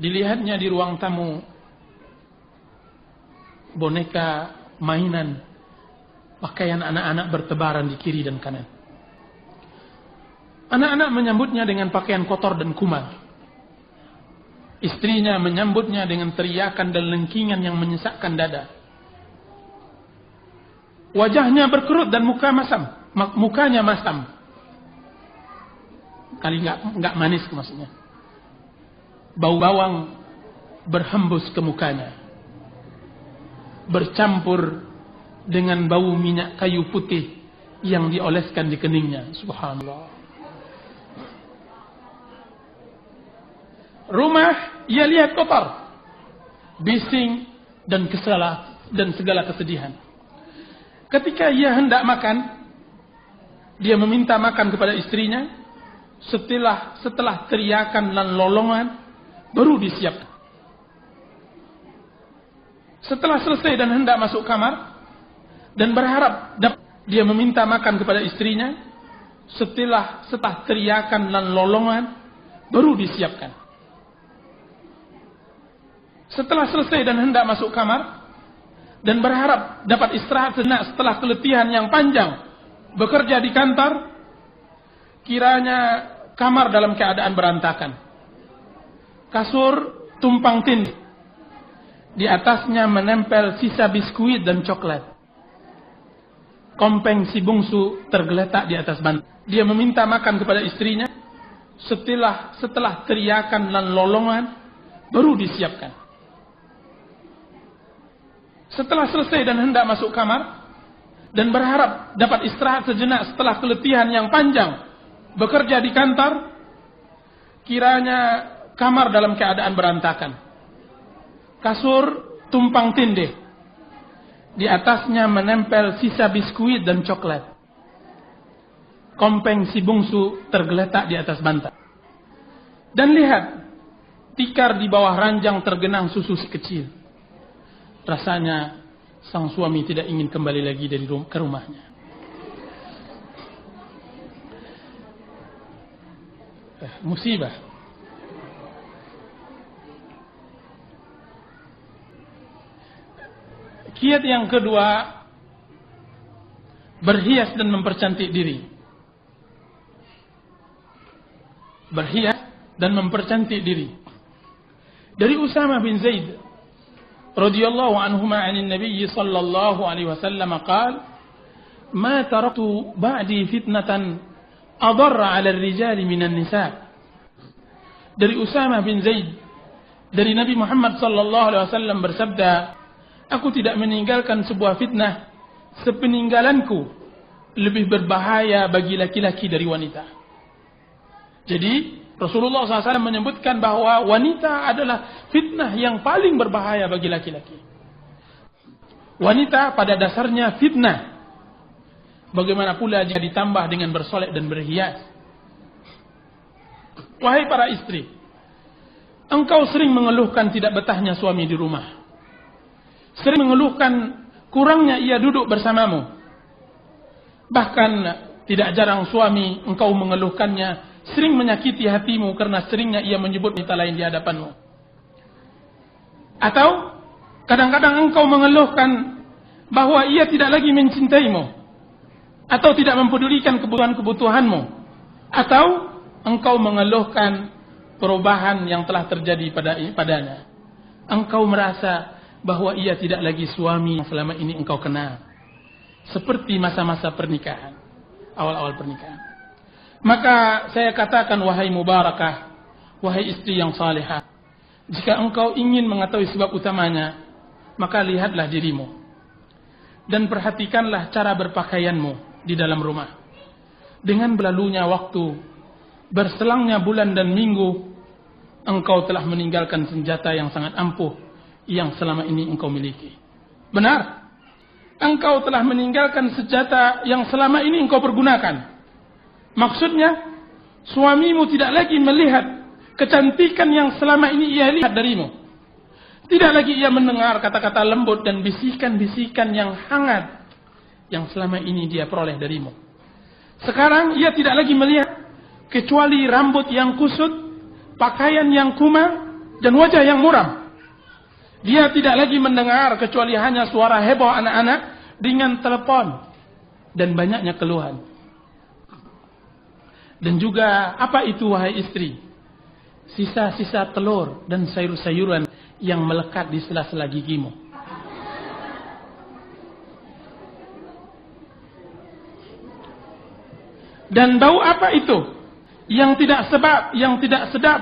dilihatnya di ruang tamu boneka mainan, pakaian anak-anak bertebaran di kiri dan kanan. Anak-anak menyambutnya dengan pakaian kotor dan kumal. Istrinya menyambutnya dengan teriakan dan lengkingan yang menyesakkan dada. Wajahnya berkerut dan mukanya masam. Kali enggak manis maksudnya. Bau bawang berhembus ke mukanya, bercampur dengan bau minyak kayu putih yang dioleskan di keningnya. Subhanallah. Rumah ia lihat kotor, bising dan segala kesedihan. Ketika ia hendak makan, dia meminta makan kepada istrinya. Setelah teriakan dan lolongan, baru disiapkan. Setelah selesai dan hendak masuk kamar dan berharap dia meminta makan kepada istrinya. Setelah teriakan dan lolongan, baru disiapkan. Setelah selesai dan hendak masuk kamar dan berharap dapat istirahat sejenak setelah keletihan yang panjang bekerja di kantor, kiranya kamar dalam keadaan berantakan. Kasur tumpang tindih. Di atasnya menempel sisa biskuit dan coklat. Kompeng si bungsu tergeletak di atas bantal. Dia meminta makan kepada istrinya. Setelah teriakan dan lolongan, baru disiapkan. Setelah selesai dan hendak masuk kamar dan berharap dapat istirahat sejenak setelah keletihan yang panjang bekerja di kantor, kiranya kamar dalam keadaan berantakan. Kasur tumpang tindih. Di atasnya menempel sisa biskuit dan coklat. Kompeng si bungsu tergeletak di atas bantal. Dan lihat, tikar di bawah ranjang tergenang susu si kecil. Rasanya sang suami tidak ingin kembali lagi ke rumahnya. Musibah. Kiat yang kedua, berhias dan mempercantik diri. Berhias dan mempercantik diri. Dari Usama bin Zaid radhiyallahu anhuma 'anil Nabi sallallahu alaihi wasallam qala, "Ma taraktu ba'di fitnatan adarra 'ala ar-rijali minan nisa." Dari Usama bin Zaid, dari Nabi Muhammad sallallahu alaihi wasallam bersabda, "Aku tidak meninggalkan sebuah fitnah sepeninggalanku lebih berbahaya bagi laki-laki dari wanita." Jadi Rasulullah SAW menyebutkan bahwa wanita adalah fitnah yang paling berbahaya bagi laki-laki. Wanita pada dasarnya fitnah. Bagaimana pula jika ditambah dengan bersolek dan berhias. Wahai para istri, engkau sering mengeluhkan tidak betahnya suami di rumah. Sering mengeluhkan kurangnya ia duduk bersamamu. Bahkan tidak jarang suami engkau mengeluhkannya sering menyakiti hatimu karena seringnya ia menyebut wanita lain di hadapanmu. Atau kadang-kadang engkau mengeluhkan bahwa ia tidak lagi mencintaimu, atau tidak mempedulikan kebutuhan-kebutuhanmu, atau engkau mengeluhkan perubahan yang telah terjadi padanya. Engkau merasa bahwa ia tidak lagi suami yang selama ini engkau kenal, seperti masa-masa pernikahan, awal-awal pernikahan. Maka saya katakan, wahai mubarakah, wahai istri yang salihah, jika engkau ingin mengetahui sebab utamanya, maka lihatlah dirimu dan perhatikanlah cara berpakaianmu di dalam rumah. Dengan berlalunya waktu, berselangnya bulan dan minggu, engkau telah meninggalkan senjata yang sangat ampuh yang selama ini engkau miliki. Benar, engkau telah meninggalkan senjata yang selama ini engkau pergunakan. Maksudnya, suamimu tidak lagi melihat kecantikan yang selama ini ia lihat darimu. Tidak lagi ia mendengar kata-kata lembut dan bisikan-bisikan yang hangat yang selama ini dia peroleh darimu. Sekarang ia tidak lagi melihat kecuali rambut yang kusut, pakaian yang kumam, dan wajah yang muram. Dia tidak lagi mendengar kecuali hanya suara heboh anak-anak dengan telepon dan banyaknya keluhan. Dan juga apa itu, wahai istri? Sisa-sisa telur dan sayur-sayuran yang melekat di sela-sela gigimu. Dan bau apa itu? Yang tidak sedap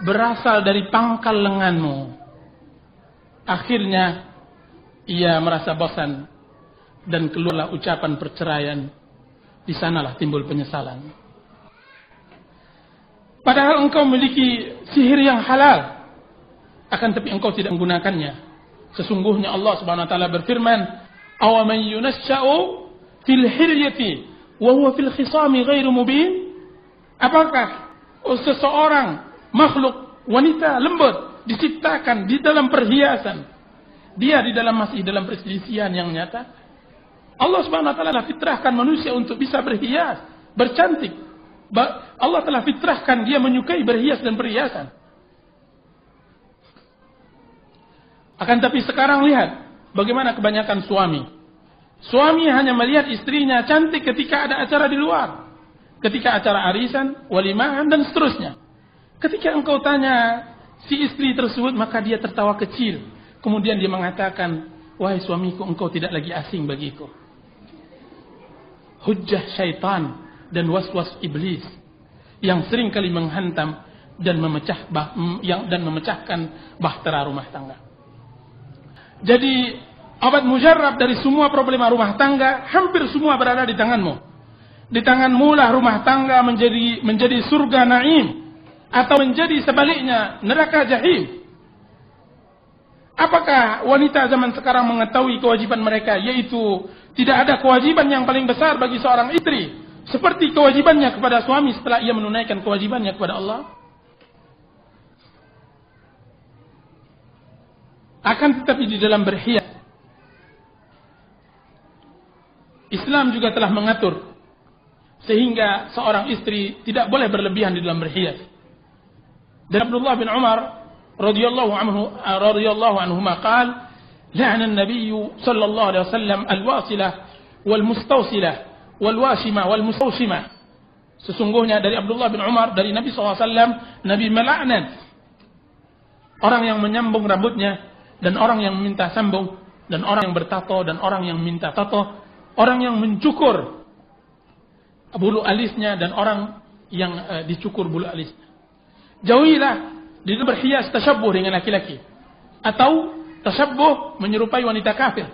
berasal dari pangkal lenganmu. Akhirnya ia merasa bosan dan keluarlah ucapan perceraian. Di sanalah timbul penyesalan. Padahal engkau memiliki sihir yang halal, akan tapi engkau tidak menggunakannya. Sesungguhnya Allah Subhanahu wa taala berfirman, "Aw man yunasya'u fil hilyati wa huwa fil khisami ghairu mubin?" Apakah seseorang makhluk wanita lembut diciptakan di dalam perhiasan, dia masih dalam perselisihan yang nyata? Allah Subhanahu wa taala fitrahkan manusia untuk bisa berhias, bercantik. Allah telah fitrahkan dia menyukai berhias dan perhiasan. Akan tapi sekarang lihat bagaimana kebanyakan suami. Suami hanya melihat istrinya cantik ketika ada acara di luar, ketika acara arisan, walimahan, dan seterusnya. Ketika engkau tanya si istri tersebut, maka dia tertawa kecil. Kemudian dia mengatakan, wahai suamiku, engkau tidak lagi asing bagiku. Hujjah syaitan dan was-was iblis yang sering kali menghantam dan memecahkan bahtera rumah tangga. Jadi obat mujarab dari semua problema rumah tangga hampir semua berada di tanganmu. Di tanganmu lah rumah tangga menjadi surga naim, atau menjadi sebaliknya neraka jahim. Apakah wanita zaman sekarang mengetahui kewajiban mereka, yaitu tidak ada kewajiban yang paling besar bagi seorang istri seperti kewajibannya kepada suami setelah ia menunaikan kewajibannya kepada Allah? Akan tetapi di dalam berhias, Islam juga telah mengatur sehingga seorang istri tidak boleh berlebihan di dalam berhias. Dan Abdullah bin Umar radhiyallahu anhu qala, la'ana an-nabiy sallallahu alaihi wasallam al-wasilah wal mustawsilah wal washima wal mustawshima. Sesungguhnya dari Abdullah bin Umar, dari Nabi SAW, Nabi melaknat orang yang menyambung rambutnya, dan orang yang minta sambung, dan orang yang bertato, dan orang yang minta tato, orang yang mencukur bulu alisnya, dan orang yang dicukur bulu alisnya. Jauhilah di berhias tasyabbuh dengan laki-laki, atau tasyabbuh menyerupai wanita kafir,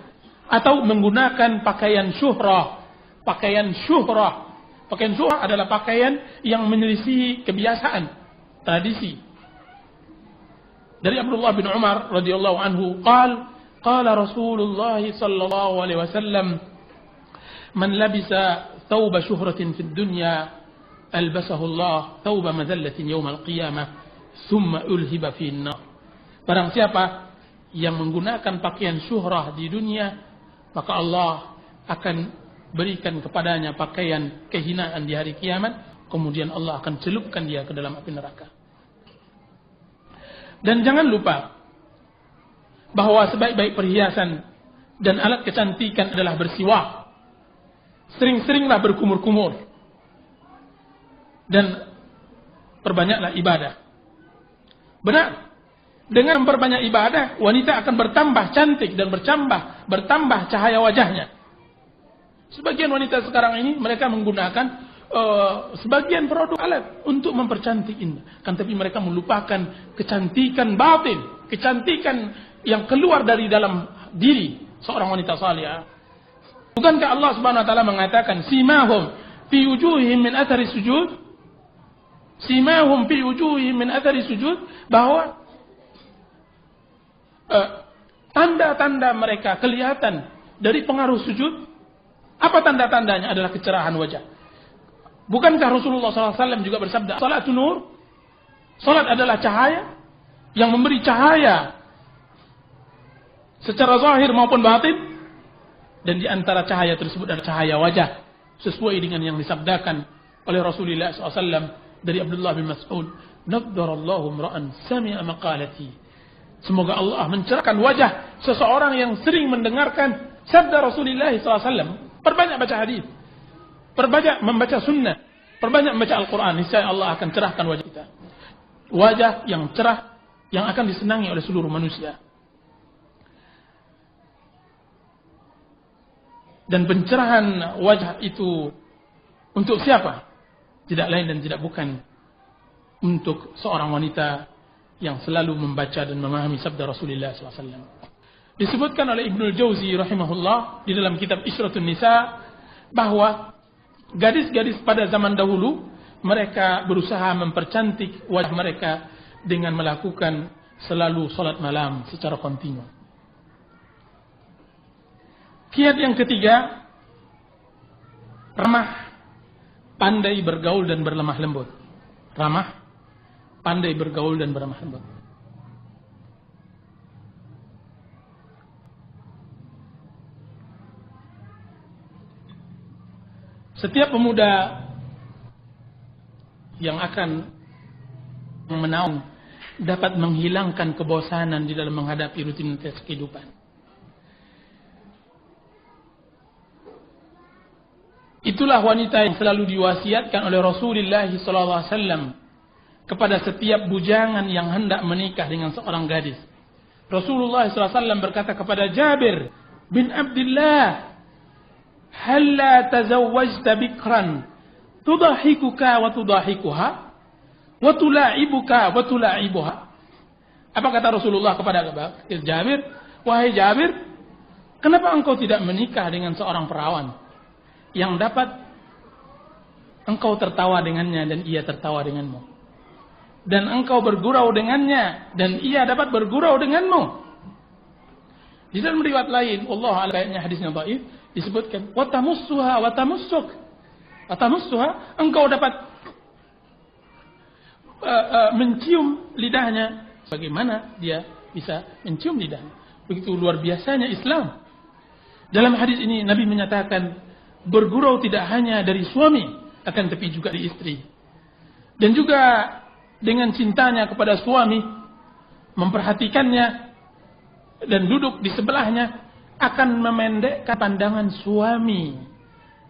atau menggunakan pakaian syuhrah. Pakaian syuhrah adalah pakaian yang menyelisihi kebiasaan, tradisi. Dari Abdullah bin Umar radhiyallahu anhu qala Rasulullah sallallahu alaihi wasallam, man labisa thawba syuhratin fid dunya albasahu Allah thawba madhallatin yawmal qiyamah thumma ulhiba fin nar. Barang siapa yang menggunakan pakaian syuhrah di dunia, maka Allah akan berikan kepadanya pakaian kehinaan di hari kiamat, kemudian Allah akan celupkan dia ke dalam api neraka. Dan jangan lupa, bahwa sebaik-baik perhiasan dan alat kecantikan adalah bersiwak. Sering-seringlah berkumur-kumur. Dan perbanyaklah ibadah. Benar. Dengan memperbanyak ibadah, wanita akan bertambah cantik dan bertambah cahaya wajahnya. Sebagian wanita sekarang ini mereka menggunakan sebagian produk alat untuk mempercantik ini. Kan tapi mereka melupakan kecantikan batin, kecantikan yang keluar dari dalam diri seorang wanita salihah. Bukankah Allah Subhanahu wa taala mengatakan simahum fi wujuhihim min athari sujud? Simahum fi wujuhihim min athari sujud, bahwa tanda-tanda mereka kelihatan dari pengaruh sujud. Apa tanda-tandanya? Adalah kecerahan wajah. Bukankah Rasulullah SAW juga bersabda, salatun nur, salat adalah cahaya yang memberi cahaya secara zahir maupun batin, dan di antara cahaya tersebut adalah cahaya wajah, sesuai dengan yang disabdakan oleh Rasulullah SAW dari Abdullah bin Mas'ud, naddarallahu imra'an sami'a maqalati. Semoga Allah mencerahkan wajah seseorang yang sering mendengarkan sabda Rasulullah SAW. Perbanyak baca hadis, perbanyak membaca sunnah, perbanyak membaca Al-Quran. Niscaya Allah akan cerahkan wajah kita. Wajah yang cerah, yang akan disenangi oleh seluruh manusia. Dan pencerahan wajah itu untuk siapa? Tidak lain dan tidak bukan untuk seorang wanita yang selalu membaca dan memahami sabda Rasulullah SAW. Disebutkan oleh Ibnul Jauzi rahimahullah di dalam kitab Isyratun Nisa, bahwa gadis-gadis pada zaman dahulu mereka berusaha mempercantik wajah mereka dengan melakukan selalu salat malam secara kontinu. Kiat yang ketiga, ramah, pandai bergaul dan berlemah lembut. Ramah, pandai bergaul dan berlemah lembut. Setiap pemuda yang akan menaung dapat menghilangkan kebosanan di dalam menghadapi rutinitas kehidupan. Itulah wanita yang selalu diwasiatkan oleh Rasulullah SAW kepada setiap bujangan yang hendak menikah dengan seorang gadis. Rasulullah SAW berkata kepada Jabir bin Abdullah, halla tazawwajta bikran tudahikuka wa tudahikuha wa tula'ibuka wa tula'ibuha. Apa kata Rasulullah kepada Jabir? Wahai Jabir, kenapa engkau tidak menikah dengan seorang perawan yang dapat engkau tertawa dengannya dan ia tertawa denganmu, dan engkau bergurau dengannya dan ia dapat bergurau denganmu? Di dalam riwayat lain, Allah alaihi hadisnya dhaif, disebutkan watamussuha watamussuk. Watamussuha, engkau dapat mencium lidahnya. Bagaimana dia bisa mencium lidahnya? Begitu luar biasanya Islam. Dalam hadis ini Nabi menyatakan bergurau tidak hanya dari suami, akan tapi juga dari istri. Dan juga dengan cintanya kepada suami, memperhatikannya dan duduk di sebelahnya, akan memendekkan pandangan suami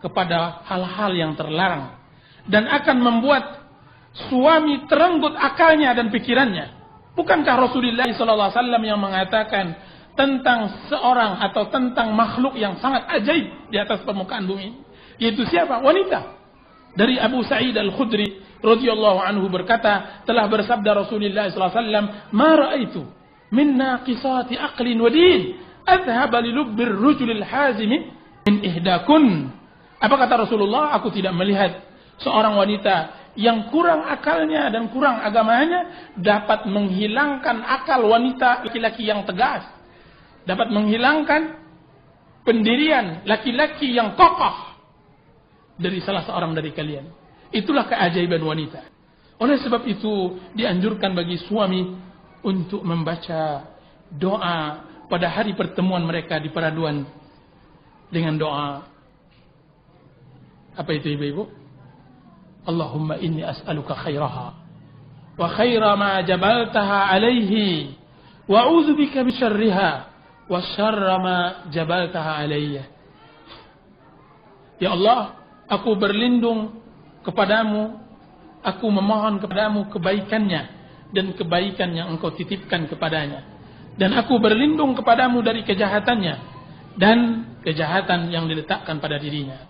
kepada hal-hal yang terlarang, dan akan membuat suami terenggut akalnya dan pikirannya. Bukankah Rasulullah SAW yang mengatakan tentang seorang atau tentang makhluk yang sangat ajaib di atas permukaan bumi, yaitu siapa? Wanita. Dari Abu Sa'id Al-Khudri radhiyallahu anhu berkata, telah bersabda Rasulullah SAW, ma ra'aitu min naqisati aqlin wa din adhhaba li lubbir rajulil hazimi min ihdakun. Apa kata Rasulullah? Aku tidak melihat seorang wanita yang kurang akalnya dan kurang agamanya dapat menghilangkan akal wanita laki-laki yang tegas, dapat menghilangkan pendirian laki-laki yang kokoh dari salah seorang dari kalian. Itulah keajaiban wanita. Oleh sebab itu dianjurkan bagi suami untuk membaca doa pada hari pertemuan mereka di peraduan dengan doa apa itu ibu-ibu? Allahumma inni as'aluka khairaha wa khaira ma jabaltaha alaihi Wa a'udzubika min syarriha wa syarra ma jabaltaha alayya. Ya Allah, aku berlindung kepadamu, aku memohon kepadamu kebaikannya dan kebaikan yang engkau titipkan kepadanya. Dan aku berlindung kepadamu dari kejahatannya dan kejahatan yang diletakkan pada dirinya.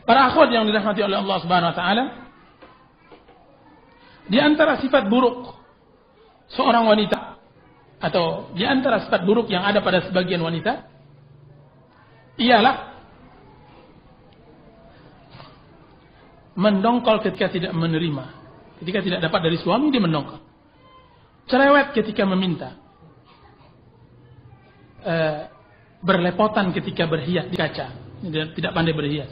Para akhwat yang dirahmati oleh Allah Subhanahu wa taala, di antara sifat buruk seorang wanita atau di antara sifat buruk yang ada pada sebagian wanita ialah mendongkol ketika tidak menerima. Ketika tidak dapat dari suami, dia mendongkol. Cerewet ketika meminta. Berlepotan ketika berhias di kaca. Tidak pandai berhias.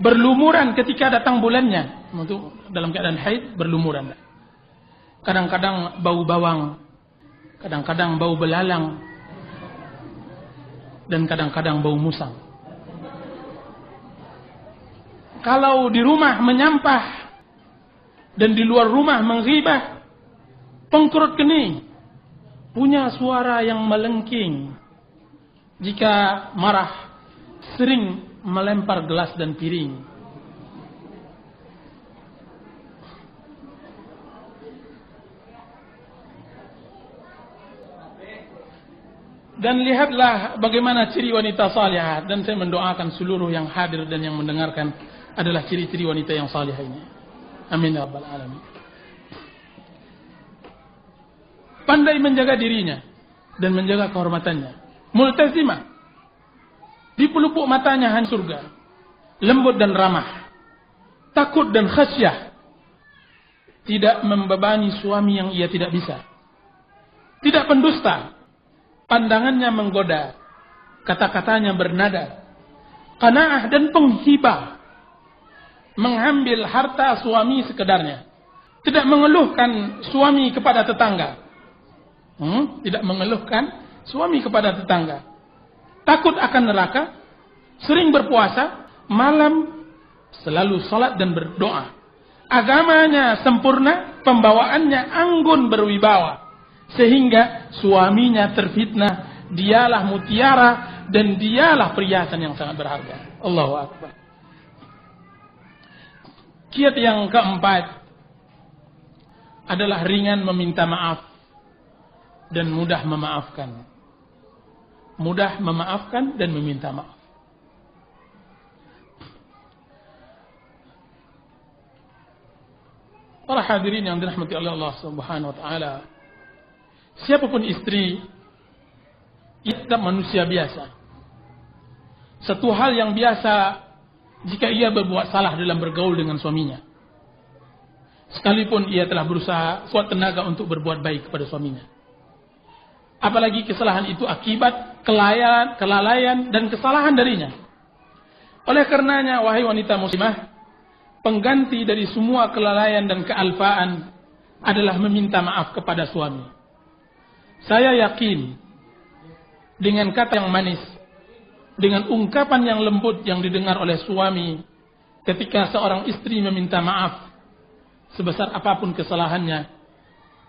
Berlumuran ketika datang bulannya. Untuk dalam keadaan haid, berlumuran. Kadang-kadang bau bawang. Kadang-kadang bau belalang. Dan kadang-kadang bau musang. Kalau di rumah menyampah dan di luar rumah menghibah, pengkerut kening, punya suara yang melengking. Jika marah, sering melempar gelas dan piring. Dan lihatlah bagaimana ciri wanita salihah. Dan saya mendoakan seluruh yang hadir dan yang mendengarkan adalah ciri-ciri wanita yang salihah ini. Amin ya rabbal alamin. Pandai menjaga dirinya dan menjaga kehormatannya. Multazimah. Di pelupuk matanya hanya surga. Lembut dan ramah. Takut dan khasyah. Tidak membebani suami yang ia tidak bisa. Tidak pendusta. Pandangannya menggoda, kata-katanya bernada, qanaah dan penghibah, mengambil harta suami sekedarnya, tidak mengeluhkan suami kepada tetangga, tidak mengeluhkan suami kepada tetangga, takut akan neraka, sering berpuasa, malam selalu salat dan berdoa, agamanya sempurna, pembawaannya anggun berwibawa. Sehingga suaminya terfitnah, dialah mutiara dan dialah perhiasan yang sangat berharga. Allahu Akbar. Kiat yang keempat adalah ringan meminta maaf dan mudah memaafkan. Mudah memaafkan dan meminta maaf. Para hadirin yang dirahmati oleh Allah Subhanahu wa taala, siapapun istri, ia tetap manusia biasa. Satu hal yang biasa jika ia berbuat salah dalam bergaul dengan suaminya. Sekalipun ia telah berusaha kuat tenaga untuk berbuat baik kepada suaminya. Apalagi kesalahan itu akibat kelalaian dan kesalahan darinya. Oleh karenanya, wahai wanita muslimah, pengganti dari semua kelalaian dan kealfaan adalah meminta maaf kepada suami. Saya yakin dengan kata yang manis, dengan ungkapan yang lembut yang didengar oleh suami ketika seorang istri meminta maaf, sebesar apapun kesalahannya,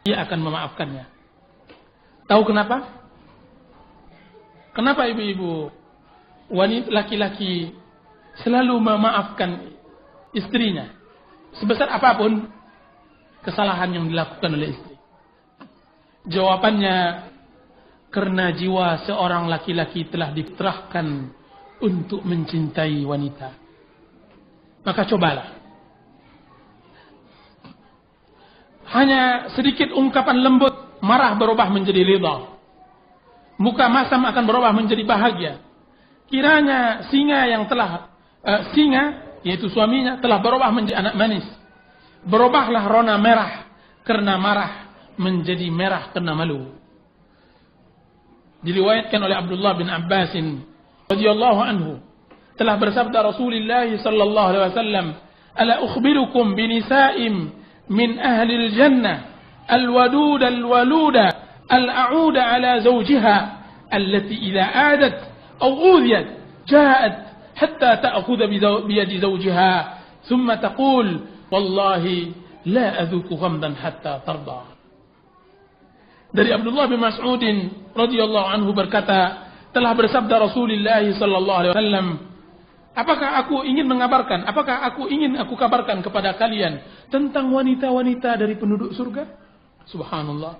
ia akan memaafkannya. Tahu kenapa? Kenapa ibu-ibu, wanita laki-laki selalu memaafkan istrinya, sebesar apapun kesalahan yang dilakukan oleh istri? Jawabannya, karena jiwa seorang laki-laki telah difitrahkan untuk mencintai wanita. Maka cobalah. Hanya sedikit ungkapan lembut, marah berubah menjadi ridha. Muka masam akan berubah menjadi bahagia. Kiranya singa yang telah yaitu suaminya telah berubah menjadi anak manis. Berubahlah rona merah karena marah menjadi merah karena malu. Diriwayatkan oleh Abdullah bin Abbas radhiyallahu anhu, telah bersabda Rasulullah sallallahu alaihi wasallam, "Ala ukhbirukum bi nisa'im min ahli al-jannah al-wadud al-waluda al-a'uda ala zawjiha allati idha adat aw udhiyat ja'at hatta ta'khudha bi yadi zawjiha thumma taqul wallahi la adzuqu ghamdan hatta tarda. Dari Abdullah bin Mas'ud radhiyallahu anhu berkata, telah bersabda Rasulullah sallallahu alaihi wasallam, apakah aku ingin aku kabarkan kepada kalian tentang wanita-wanita dari penduduk surga? Subhanallah.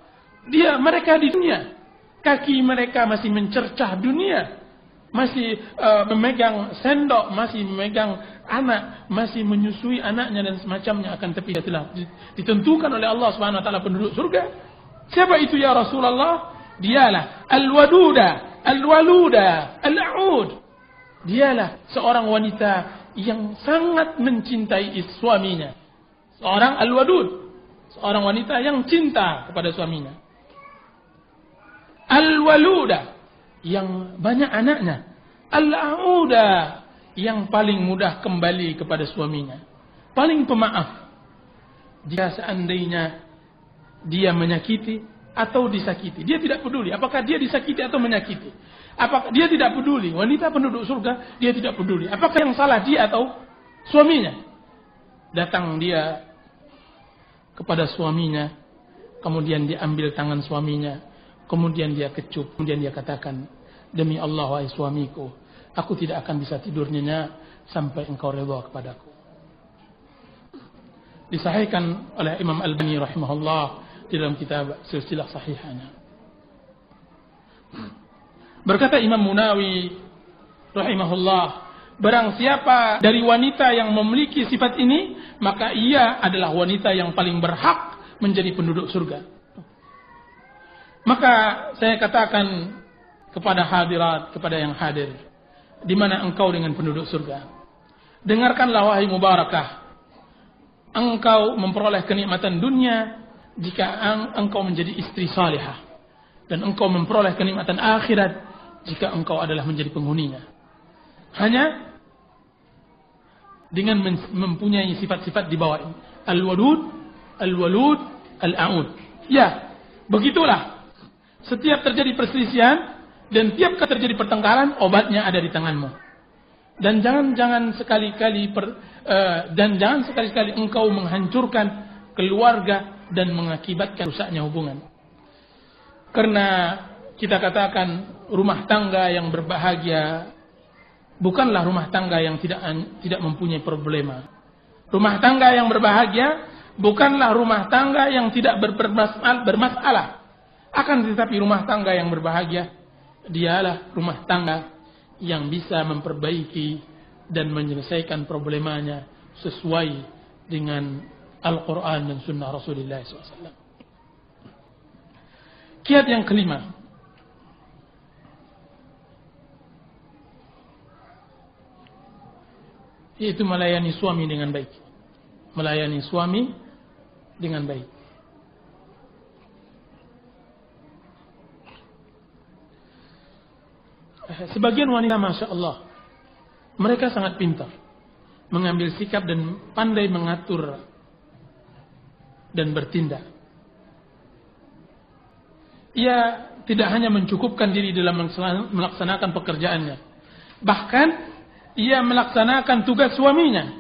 Mereka di dunia, kaki mereka masih mencercah dunia, masih memegang sendok, masih memegang anak, masih menyusui anaknya dan semacamnya, akan tapi telah ditentukan oleh Allah Subhanahu wa taala penduduk surga. Siapa itu ya Rasulullah? Dialah al-waduda, al-waluda, al-a'ud. Dialah seorang wanita yang sangat mencintai suaminya. Seorang al-wadud, seorang wanita yang cinta kepada suaminya. Al-waluda, yang banyak anaknya. Al-a'uda, yang paling mudah kembali kepada suaminya. Paling pemaaf. Jika seandainya dia menyakiti atau disakiti, dia tidak peduli apakah dia disakiti atau menyakiti. Apakah dia tidak peduli, wanita penduduk surga, dia tidak peduli apakah yang salah dia atau suaminya. Datang dia kepada suaminya, kemudian dia ambil tangan suaminya, kemudian dia kecup, kemudian dia katakan, demi Allah wahai suamiku, aku tidak akan bisa tidur nyenyak sampai engkau redha kepadaku. Disahihkan oleh Imam Al-Albani rahimahullah di dalam kitab Silsilah Sahihahnya. Berkata Imam Munawi rahimahullah, barang siapa dari wanita yang memiliki sifat ini, maka ia adalah wanita yang paling berhak menjadi penduduk surga. Maka saya katakan kepada hadirat, kepada yang hadir, di mana engkau dengan penduduk surga, dengarkanlah wahai mubarakah, engkau memperoleh kenikmatan dunia jika engkau menjadi istri salihah, dan engkau memperoleh kenikmatan akhirat jika engkau adalah menjadi penghuninya. Hanya dengan mempunyai sifat-sifat di bawah ini. Al-wadud, al-walud, al-a'ud. Ya, begitulah. Setiap terjadi perselisihan dan tiap kali terjadi pertengkaran, obatnya ada di tanganmu. Dan jangan sekali-kali engkau menghancurkan keluarga dan mengakibatkan rusaknya hubungan. Karena kita katakan rumah tangga yang berbahagia bukanlah rumah tangga yang tidak mempunyai problema. Rumah tangga yang berbahagia bukanlah rumah tangga yang tidak bermasalah. Akan tetapi rumah tangga yang berbahagia dialah rumah tangga yang bisa memperbaiki dan menyelesaikan problemanya sesuai dengan Al-Quran dan Sunnah Rasulullah SAW. Kiat yang kelima, yaitu melayani suami dengan baik. Melayani suami dengan baik. Sebagian wanita, Masya Allah, mereka sangat pintar mengambil sikap dan pandai mengatur dan bertindak. Ia tidak hanya mencukupkan diri dalam melaksanakan pekerjaannya, bahkan ia melaksanakan tugas suaminya,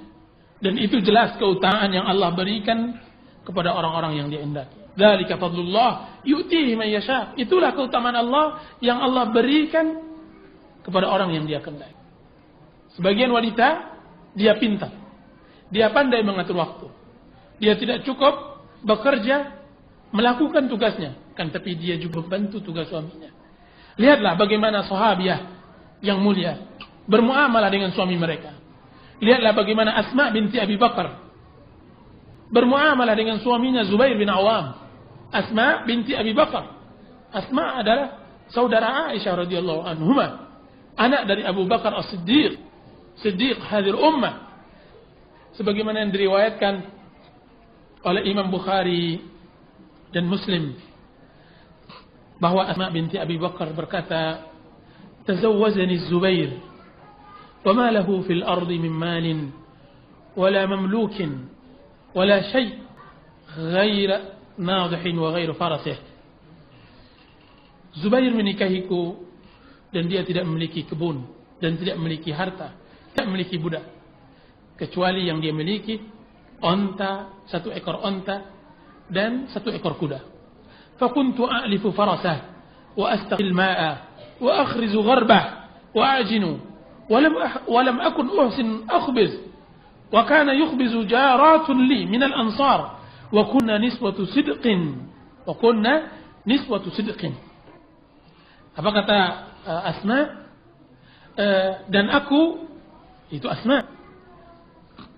dan itu jelas keutamaan yang Allah berikan kepada orang-orang yang Dia-hendaki. Dzalika fadlullah yu'tihi man yasha. Itulah keutamaan Allah yang Allah berikan kepada orang yang Dia kehendaki. Sebagian wanita, dia pintar, dia pandai mengatur waktu, dia tidak cukup bekerja melakukan tugasnya, kan tapi dia juga membantu tugas suaminya. Lihatlah bagaimana sahabiah yang mulia bermuamalah dengan suami mereka. Lihatlah bagaimana Asma binti Abi Bakar bermuamalah dengan suaminya Zubair bin Awam. Asma binti Abi Bakar. Asma adalah saudara Aisyah radhiyallahu anhuma, anak dari Abu Bakar As-Siddiq, Siddiq hadir ummah. Sebagaimana yang diriwayatkan oleh Imam Bukhari dan Muslim, bahwa Asma binti Abi Bakar berkata, "Tazawwajani Zubair wa ma lahu fil ardi min malin wala mamlukin wala shay ghaira nadhin wa ghairu farasih." Zubair menikahiku dan dia tidak memiliki kebun dan tidak memiliki harta, tidak memiliki budak, kecuali yang dia miliki satu ekor onta dan satu ekor kuda. Fakuntu a'lifu farasah wa astaqil ma'a wa akhrizu gharbah wa ajinu wa lam akun uhsin akhbiz wa kana yukhbizu jaratun li min al-ansar wa kunna niswatu sidqin. Apa kata Asma? Dan aku, itu Asma,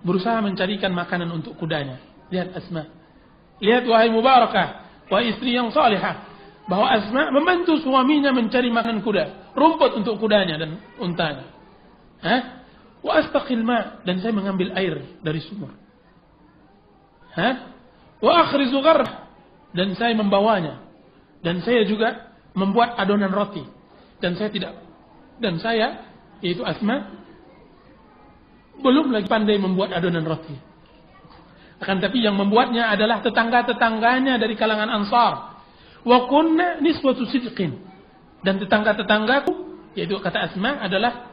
berusaha mencarikan makanan untuk kudanya. Lihat Asma, lihat wahai Mubarakah, wahai istri yang salihah, bahwa Asma membantu suaminya mencari makanan kuda, rumput untuk kudanya dan untanya. Wa astaqil ma, dan saya mengambil air dari sumur. Wa akhrizu gharh, dan saya membawanya, dan saya juga membuat adonan roti, dan saya yaitu Asma belum lagi pandai membuat adonan roti. Akan tapi yang membuatnya adalah tetangga-tetangganya dari kalangan Ansar. Wa kunna niswatu sidqin, dan tetangga-tetanggaku, yaitu kata Asma, adalah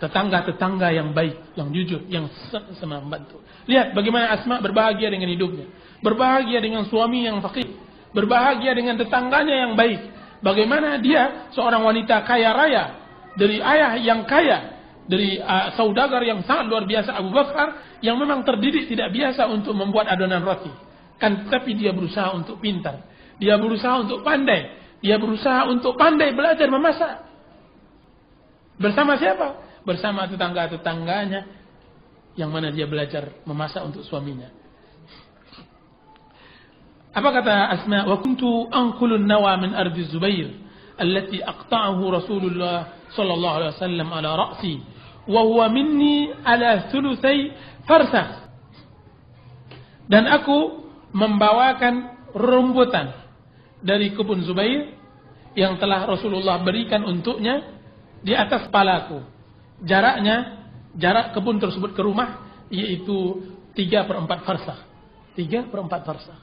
tetangga-tetangga yang baik, yang jujur, yang sama membantu. Lihat bagaimana Asma berbahagia dengan hidupnya, berbahagia dengan suami yang faqih, berbahagia dengan tetangganya yang baik. Bagaimana dia seorang wanita kaya raya, dari ayah yang kaya, dari saudagar yang sangat luar biasa Abu Bakar, yang memang terdidik tidak biasa untuk membuat adonan roti. Kan tapi dia berusaha untuk pintar, dia berusaha untuk pandai, dia berusaha untuk pandai belajar memasak. Bersama siapa? Bersama tetangga-tetangganya, yang mana dia belajar memasak untuk suaminya. Apa kata Asma? Wa kuntu anqulun nawa min ardi Zubair allati aqta'ahu Rasulullah sallallahu alaihi wasallam ala ra'si wa huwa minni ala thulutsai farsakh. Dan aku membawakan rumputan dari kebun Zubair yang telah Rasulullah berikan untuknya di atas kepalaku. Jarak kebun tersebut ke rumah yaitu 3/4 farsakh. 3/4 farsakh.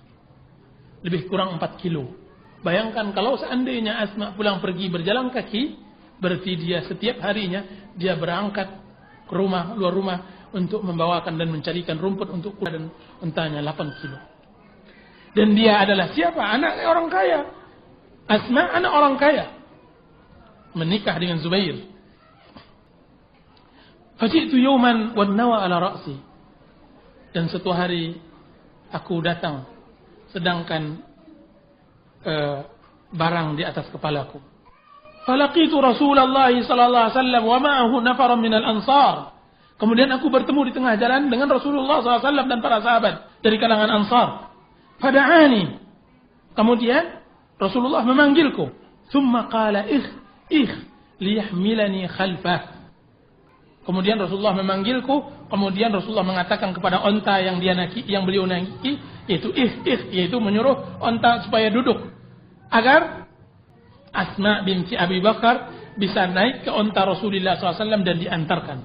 Lebih kurang 4 kilo. Bayangkan kalau seandainya Asma pulang pergi berjalan kaki, berarti dia setiap harinya dia berangkat ke rumah, luar rumah untuk membawakan dan mencarikan rumput untuk kuda dan untanya 8 kilo. Dan dia adalah siapa? Anak orang kaya. Asma anak orang kaya, menikah dengan Zubair. Faji'tu yawman wan nawa ala ra'si. Dan suatu hari aku datang sedangkan barang di atas kepalaku. Falaqitu Rasulullah sallallahu alaihi wasallam wa ma'ahu nafaran minal ansar. Kemudian aku bertemu di tengah jalan dengan Rasulullah sallallahu alaihi wasallam dan para sahabat dari kalangan Ansar. Fada'ani. Kemudian Rasulullah memanggilku. Tsumma qala liyahmilani khalfah. Kemudian Rasulullah memanggilku, kemudian Rasulullah mengatakan kepada onta yang beliau naiki, yaitu menyuruh onta supaya duduk agar Asma binti Abi Bakar bisa naik ke onta Rasulullah SAW dan diantarkan.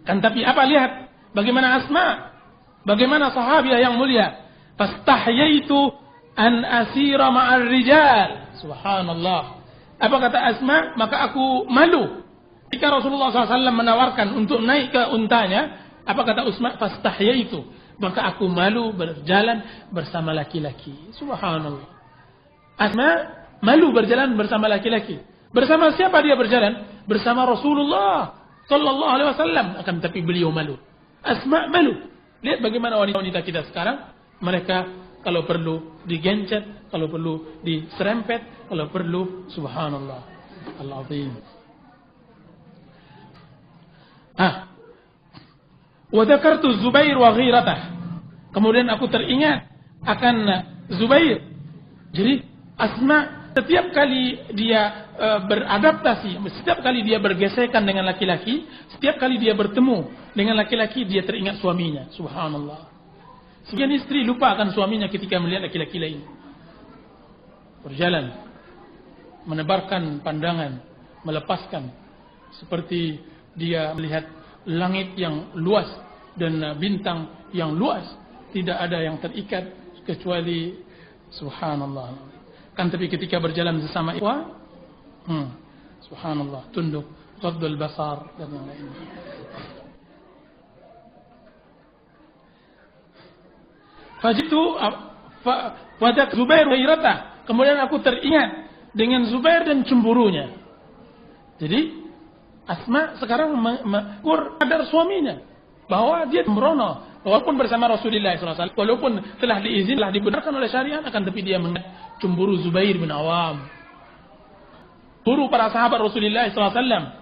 Kan tapi apa, lihat bagaimana Asma, bagaimana sahabiah yang mulia. Fastahyaitu an asira ma'ar rijal. Subhanallah. Apa kata Asma? Maka aku malu ketika Rasulullah SAW menawarkan untuk naik ke untanya. Apa kata Asma? Fastahyaitu, maka aku malu berjalan bersama laki-laki. Subhanallah. Asma malu berjalan bersama laki-laki. Bersama siapa dia berjalan? Bersama Rasulullah sallallahu alaihi wasallam. Akan tapi beliau malu. Asma malu. Lihat bagaimana wanita-wanita kita sekarang. Mereka kalau perlu digencet, kalau perlu diserempet, kalau perlu, subhanallah al-azim. Wa dzakartu Zubair wa ghiratah. Kemudian aku teringat akan Zubair. Jadi Asma setiap kali dia beradaptasi, setiap kali dia bergesekan dengan laki-laki, setiap kali dia bertemu dengan laki-laki, dia teringat suaminya. Subhanallah. Sebagian istri lupa akan suaminya ketika melihat laki-laki lain. Berjalan, menebarkan pandangan, melepaskan. Seperti dia melihat langit yang luas dan bintang yang luas. Tidak ada yang terikat kecuali subhanallah. Kan tapi ketika berjalan bersama ikhwan, subhanallah, tunduk, ghaddul basar dan yang lain. Fajitu wajak Zubair ghairata. Kemudian aku teringat dengan Zubair dan cemburunya. Jadi Asma sekarang mengukur kadar suaminya bahwa dia sembrono walaupun bersama Rasulullah SAW, walaupun telah diizinkan, telah dibenarkan oleh syariat, akan tapi dia cemburu Zubair bin Awam, cemburu para sahabat Rasulullah SAW.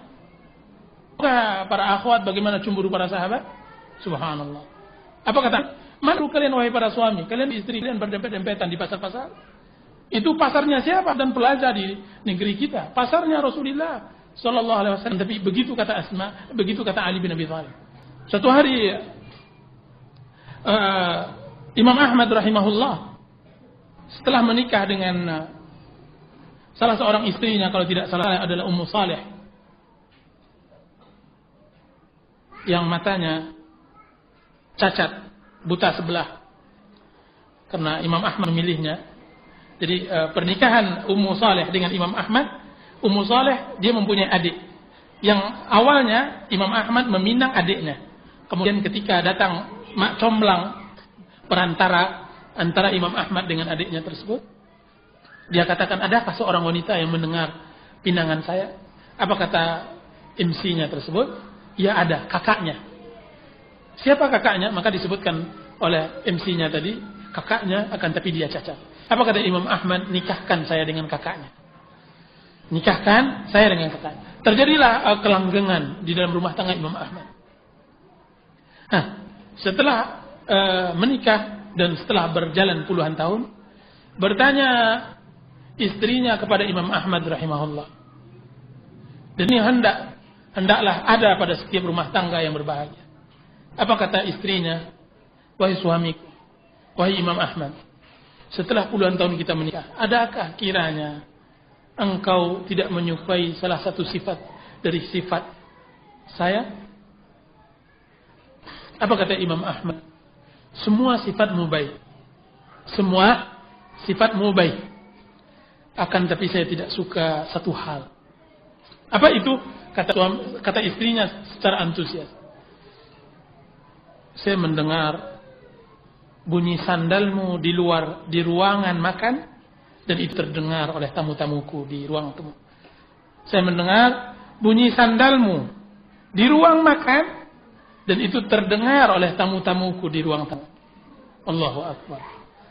Para akhwat bagaimana cemburu para sahabat? Subhanallah. Apa kata? Malu kalian wahai para suami, kalian istri kalian berdempet-dempetan di pasar-pasar. Itu pasarnya siapa? Dan pelajar di negeri kita. Pasarnya Rasulullah sallallahu alaihi wasallam. Tapi begitu kata Asma, begitu kata Ali bin Abi Thalib. Suatu hari Imam Ahmad rahimahullah setelah menikah dengan salah seorang istrinya, kalau tidak salah adalah Ummu Saleh, yang matanya cacat, buta sebelah, karena Imam Ahmad memilihnya. Jadi pernikahan Ummu Saleh dengan Imam Ahmad, Ummu Saleh dia mempunyai adik yang awalnya Imam Ahmad meminang adiknya. Kemudian ketika datang mak comblang perantara antara Imam Ahmad dengan adiknya tersebut, dia katakan, adakah seorang wanita yang mendengar pinangan saya? Apa kata MC-nya tersebut? Ya ada, kakaknya. Siapa kakaknya? Maka disebutkan oleh MC-nya tadi, kakaknya, akan tapi dia cacat. Apa kata Imam Ahmad? Nikahkan saya dengan kakaknya. Nikahkan saya dengan kakaknya. Terjadilah kelanggengan di dalam rumah tangga Imam Ahmad. Nah, setelah menikah dan setelah berjalan puluhan tahun, bertanya istrinya kepada Imam Ahmad rahimahullah. Dan ini hendaklah ada pada setiap rumah tangga yang berbahagia. Apa kata istrinya? Wahai suamiku, wahai Imam Ahmad, setelah puluhan tahun kita menikah, adakah kiranya engkau tidak menyukai salah satu sifat dari sifat saya? Apa kata Imam Ahmad? Semua sifatmu baik. Semua sifatmu baik. Akan tapi saya tidak suka satu hal. Apa itu? Kata istrinya secara antusias. Saya mendengar bunyi sandalmu di ruangan makan, dan itu terdengar oleh tamu-tamuku di ruang tamu. Saya mendengar bunyi sandalmu di ruang makan, dan itu terdengar oleh tamu-tamuku di ruang tamu. Allahu Akbar.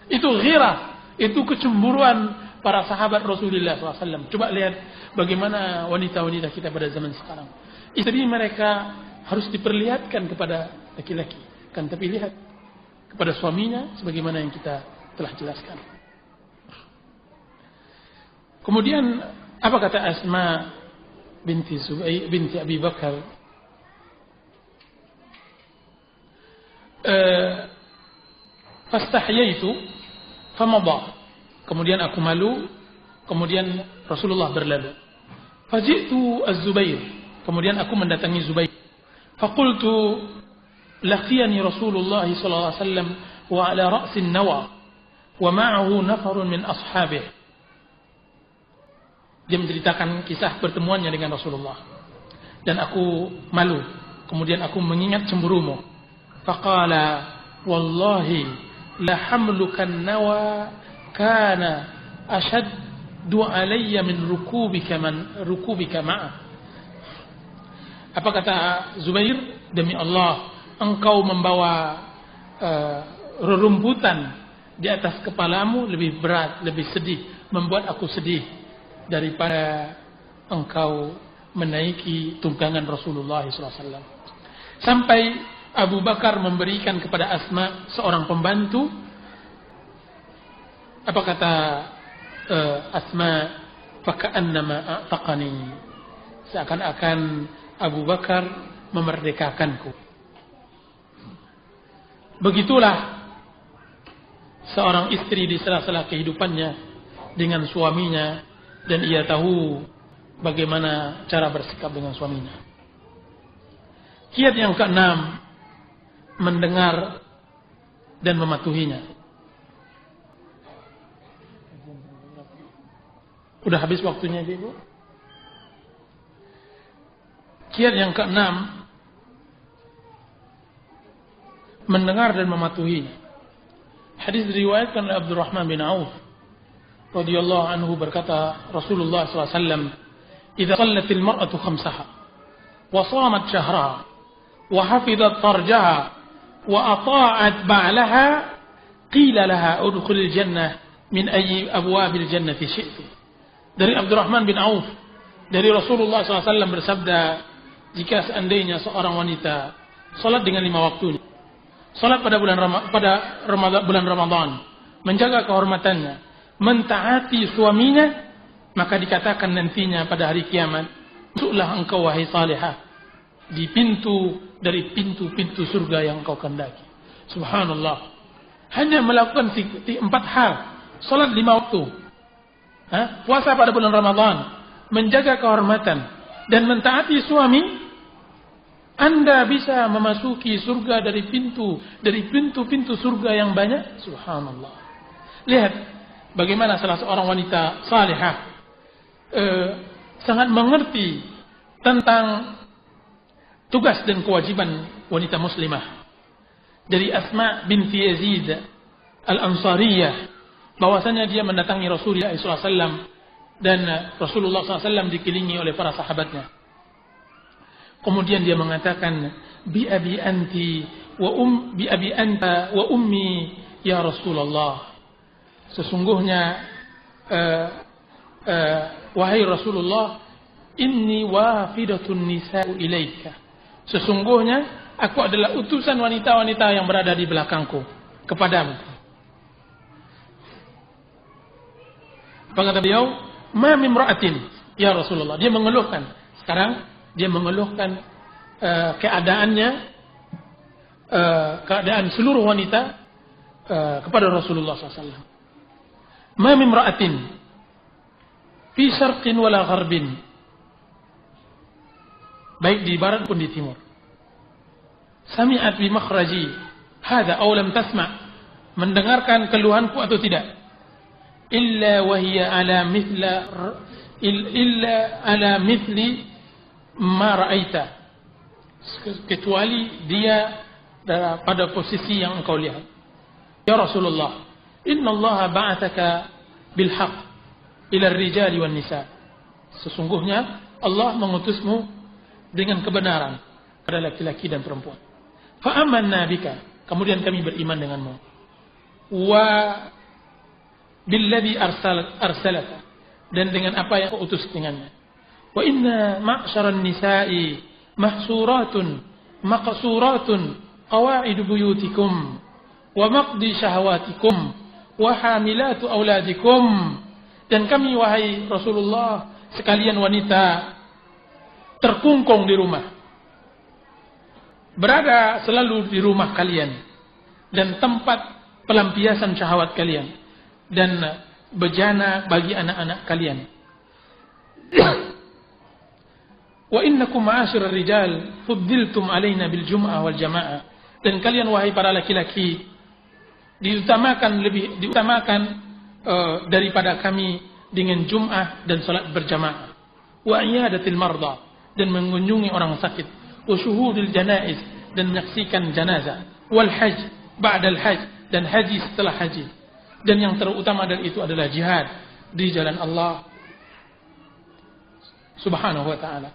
Itu ghirah, itu kecemburuan para sahabat Rasulullah SAW. Coba lihat bagaimana wanita-wanita kita pada zaman sekarang. Istri mereka harus diperlihatkan kepada laki-laki, kan tapi lihat kepada suaminya sebagaimana yang kita telah jelaskan. Kemudian apa kata Asma binti Abi Bakar? Fastahyaitu famada. Kemudian aku malu, kemudian Rasulullah berlalu. Fajitu Az-Zubair. Kemudian aku mendatangi Zubair. Faqultu laqiyani Rasulullah sallallahu alaihi wasallam wa ala ra'sin nawa wa ma'ahu nafarun min ashabih. Dia menceritakan kisah pertemuannya dengan Rasulullah. Dan aku malu. Kemudian aku mengingat cemburumu. Faqala wallahi la hamlukan nawa kana ashaddu alayya min rukubika ma'a. Apa kata Zubair? Demi Allah, engkau membawa rerumputan di atas kepalamu lebih berat, lebih sedih, membuat aku sedih daripada engkau menaiki tunggangan Rasulullah SAW. Sampai Abu Bakar memberikan kepada Asma seorang pembantu. Apa kata Asma? Faka'annama a'taqani. Seakan-akan Abu Bakar memerdekakanku. Begitulah seorang istri di sela-sela kehidupannya dengan suaminya, dan ia tahu bagaimana cara bersikap dengan suaminya. Kiat yang keenam, mendengar dan mematuhinya. Udah habis waktunya, Ibu? Kiat yang keenam, mendengar dan mematuhinya. Hadis diriwayatkan oleh Abdurrahman bin Auf radhiyallahu anhu, berkata Rasulullah SAW, "Idza shallatil mar'atu khamsaha wa shamat syahraha wa hafizat farjaha wa ata'at ba'laha qila laha udkhulil jannah min ayyi abwabil jannati syi'ti." Dari Abdurrahman bin Auf, dari Rasulullah SAW bersabda, jika seandainya seorang wanita salat dengan 5 waktunya, salat pada bulan Ramadan, menjaga kehormatannya, mentaati suaminya, maka dikatakan nantinya pada hari kiamat, masuklah engkau wahai salihah di pintu dari pintu-pintu surga yang engkau kehendaki. Subhanallah. Hanya melakukan 4 hal, salat 5 waktu, puasa pada bulan Ramadan, menjaga kehormatan, dan mentaati suami, Anda bisa memasuki surga dari pintu-pintu surga yang banyak. Subhanallah. Lihat bagaimana salah seorang wanita salihah sangat mengerti tentang tugas dan kewajiban wanita muslimah. Dari Asma binti Yazid Al-Ansariyah, bahwasanya dia mendatangi Rasulullah SAW, dan Rasulullah SAW dikelilingi oleh para sahabatnya. Kemudian dia mengatakan, bi abi anta wa ummi ya Rasulullah. Sesungguhnya wahai Rasulullah, inni wafidatun nisa'u ilaika. Sesungguhnya aku adalah utusan wanita-wanita yang berada di belakangku kepadamu. Apa kata beliau? Ma mimra'atin ya Rasulullah. Dia mengeluhkan. Sekarang dia mengeluhkan keadaan seluruh wanita kepada Rasulullah SAW. Ma mimra'atin fi syarqin wala gharbin, baik di barat pun di timur. Sami'at bi makhraji hadha aw lam tasma', mendengarkan keluhanku atau tidak. Illa wahiya ala mithli ma ra'aita, kecuali dia pada posisi yang engkau lihat. Ya Rasulullah, inna Allah ba'athaka bil haqq ila ar-rijali wan nisa. Sesungguhnya Allah mengutusmu dengan kebenaran pada laki-laki dan perempuan. Fa amanna bika, kemudian kami beriman denganmu. Wa billadhi arsalaka, dan dengan apa yang kau utus dengannya. Wa inna ma'syaran nisa'i mahsuratun maqsuratun qawa'idu buyutikum wa maqdi syahawatikum wa hamilatu auladikum. Dan kami wahai Rasulullah sekalian wanita terkungkung di rumah, berada selalu di rumah kalian, dan tempat pelampiasan syahwat kalian, dan bejana bagi anak-anak kalian. Wa innakum ma'asyiral rijal fuddiltum alaina bil jum'ah wal jamaah. Dan kalian wahai para laki-laki diutamakan daripada kami dengan Jum'ah dan salat berjamaah. Wa iyadatil marda, dan mengunjungi orang sakit. Wa syuhudil janaiz, dan menyaksikan jenazah. Wal hajj ba'dal hajj, dan haji setelah haji. Dan yang terutama dari itu adalah jihad di jalan Allah Subhanahu wa ta'ala.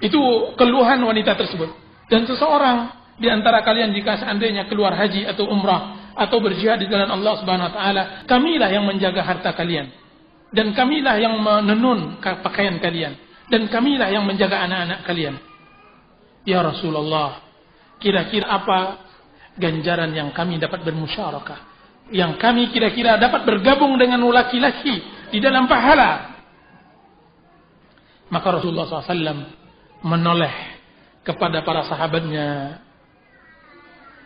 Itu keluhan wanita tersebut. Dan seseorang di antara kalian jika seandainya keluar haji atau umrah atau berjihad di jalan Allah Subhanahu wa taala, kamilah yang menjaga harta kalian, dan kamilah yang menenun pakaian kalian, dan kamilah yang menjaga anak-anak kalian. Ya Rasulullah, kira-kira apa ganjaran yang kami dapat bermusyarakah, yang kami kira-kira dapat bergabung dengan laki-laki di dalam pahala? Maka Rasulullah SAW menoleh kepada para sahabatnya.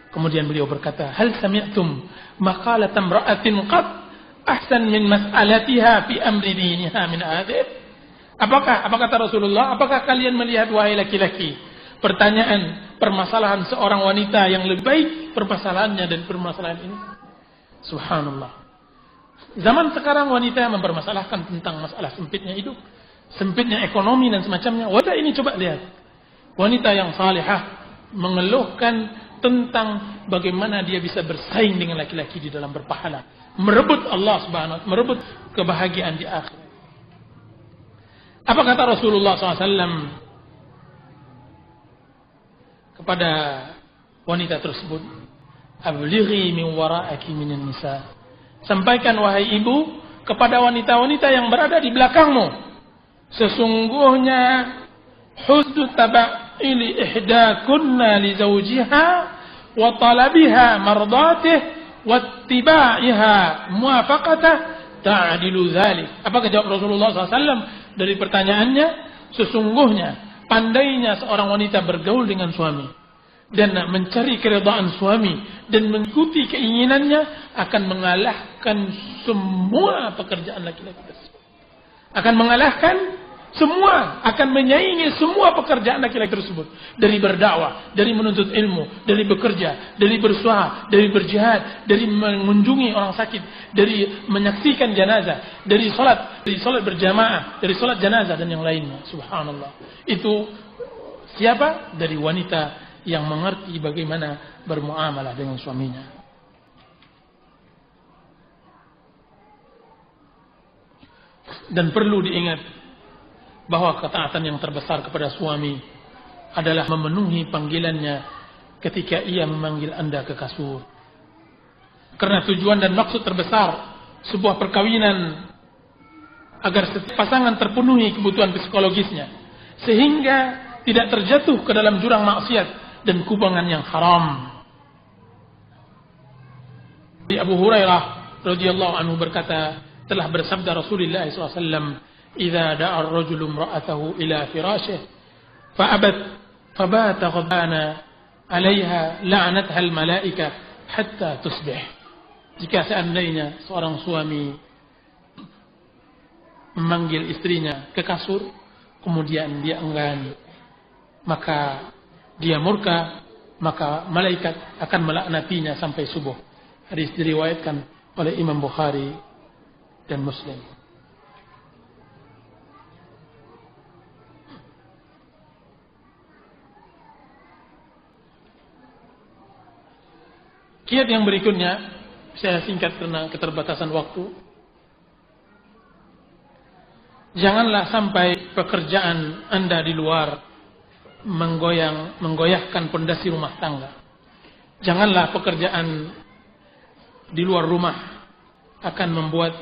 Kemudian beliau berkata, hal sami'tum maqalat imra'atin qad ahsan min mas'alatiha fi amri diniha min hadith? Apa kata Rasulullah? Apakah kalian melihat wahai laki-laki permasalahan seorang wanita yang lebih baik permasalahannya dan permasalahan ini? Subhanallah. Zaman sekarang wanita mempermasalahkan tentang masalah sempitnya hidup, sempitnya ekonomi dan semacamnya. Wanita ini coba lihat, wanita yang salihah mengeluhkan tentang bagaimana dia bisa bersaing dengan laki-laki di dalam berpahala, merebut Allah Subhanahu wa taala, merebut kebahagiaan di akhirat. Apa kata Rasulullah SAW kepada wanita tersebut? Ablighi min wara'aki minan nisa. Sampaikan wahai ibu kepada wanita-wanita yang berada di belakangmu, sesungguhnya husdu taba'ili ihdakunna li zawjiha wa talabiha mardatih wa ittiba'iha muwafaqatah ta'dilu dzalik. Apa jawab Rasulullah SAW dari pertanyaannya? Sesungguhnya pandainya seorang wanita bergaul dengan suami dan mencari keridhaan suami dan mengikuti keinginannya akan mengalahkan semua pekerjaan laki-laki tersebut. Akan mengalahkan semua, akan menyaingi semua pekerjaan laki-laki tersebut. Dari berdakwah, dari menuntut ilmu, dari bekerja, dari bersuara, dari berjihad, dari mengunjungi orang sakit, dari menyaksikan jenazah, dari salat berjamaah, dari salat jenazah dan yang lainnya. Subhanallah. Itu siapa? Dari wanita yang mengerti bagaimana bermuamalah dengan suaminya. Dan perlu diingat bahwa ketaatan yang terbesar kepada suami adalah memenuhi panggilannya ketika ia memanggil Anda ke kasur. Karena tujuan dan maksud terbesar sebuah perkawinan agar setiap pasangan terpenuhi kebutuhan psikologisnya, sehingga tidak terjatuh ke dalam jurang maksiat dan kubangan yang haram. Di Abu Hurairah radhiyallahu anhu berkata, telah bersabda Rasulullah SAW, "Idza da'a ar-rajulu imra'atahu ila firashih fa'abat fabata ghadbana 'alayha la'natha al-malaika hatta tusbih." Jika seandainya seorang suami memanggil istrinya ke kasur, kemudian dia enggan, maka dia murka, maka malaikat akan melaknatinya sampai subuh. Hadis diriwayatkan oleh Imam Bukhari dan Muslim. Kiat yang berikutnya saya singkat karena keterbatasan waktu. Janganlah sampai pekerjaan Anda di luar menggoyahkan pondasi rumah tangga. Janganlah pekerjaan di luar rumah akan membuat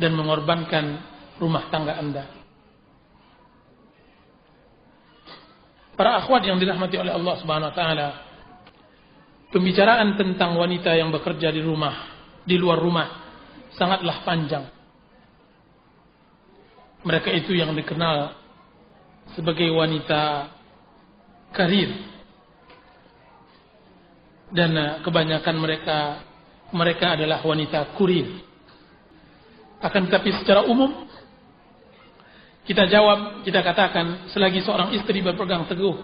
dan mengorbankan rumah tangga Anda. Para akhwat yang dirahmati oleh Allah Subhanahu wa taala, pembicaraan tentang wanita yang bekerja di luar rumah sangatlah panjang. Mereka itu yang dikenal sebagai wanita karir, dan kebanyakan mereka adalah wanita kurir. Akan tetapi secara umum kita katakan selagi seorang istri berpegang teguh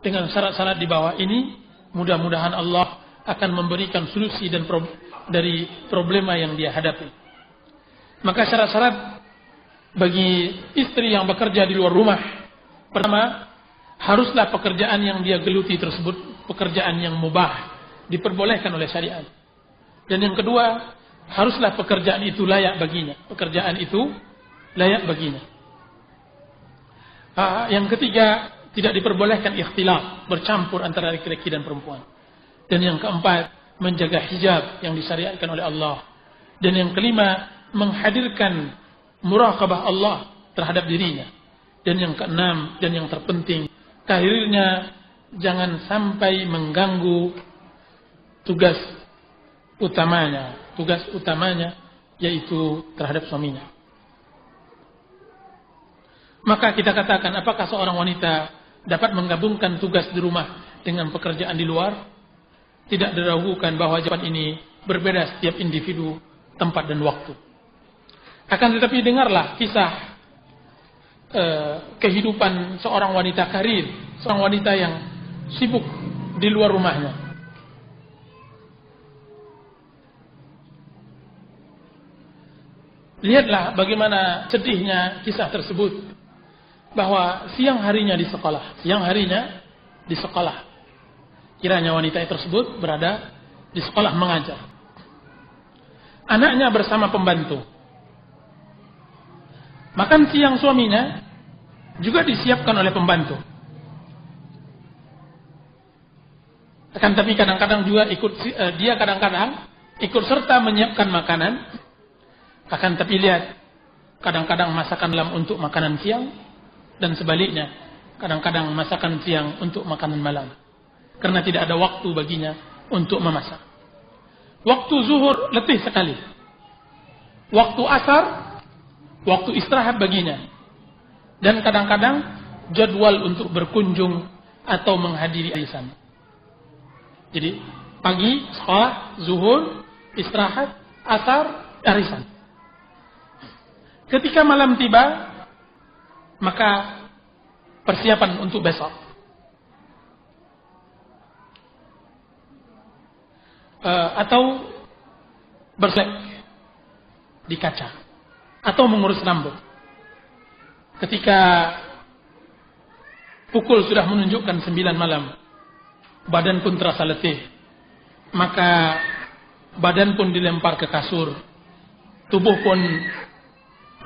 dengan syarat-syarat di bawah ini, mudah-mudahan Allah akan memberikan solusi dari problema yang dia hadapi. Maka syarat-syarat bagi istri yang bekerja di luar rumah, pertama, haruslah pekerjaan yang dia geluti tersebut pekerjaan yang mubah, diperbolehkan oleh syariat. Dan yang kedua, haruslah pekerjaan itu layak baginya. Pekerjaan itu layak baginya. Yang ketiga, tidak diperbolehkan ikhtilaf, bercampur antara laki-laki dan perempuan. Dan yang keempat, menjaga hijab yang disyariatkan oleh Allah. Dan yang kelima, menghadirkan muraqabah Allah terhadap dirinya. Dan yang keenam dan yang terpenting, karirnya jangan sampai mengganggu tugas utamanya yaitu terhadap suaminya. Maka kita katakan, apakah seorang wanita dapat menggabungkan tugas di rumah dengan pekerjaan di luar? Tidak diragukan bahwa jawaban ini berbeda setiap individu, tempat dan waktu. Akan tetapi dengarlah kisah kehidupan seorang wanita karir, seorang wanita yang sibuk di luar rumahnya. Lihatlah bagaimana sedihnya kisah tersebut, bahwa siang harinya di sekolah, Kiranya wanita tersebut berada di sekolah mengajar. Anaknya bersama pembantu. Makan siang suaminya juga disiapkan oleh pembantu. Akan tapi kadang-kadang juga dia kadang-kadang ikut serta menyiapkan makanan. Akan tapi lihat, kadang-kadang masakan malam untuk makanan siang, dan sebaliknya, kadang-kadang masakan siang untuk makanan malam. Karena tidak ada waktu baginya untuk memasak. Waktu zuhur letih sekali. Waktu asar, waktu istirahat baginya. Dan kadang-kadang jadwal untuk berkunjung atau menghadiri arisan. Jadi pagi sekolah, zuhur, istirahat, asar, arisan. Ketika malam tiba, maka persiapan untuk besok. Atau berselek di kaca. Atau mengurus rambut. Ketika pukul sudah menunjukkan 9 malam, badan pun terasa letih. Maka badan pun dilempar ke kasur. Tubuh pun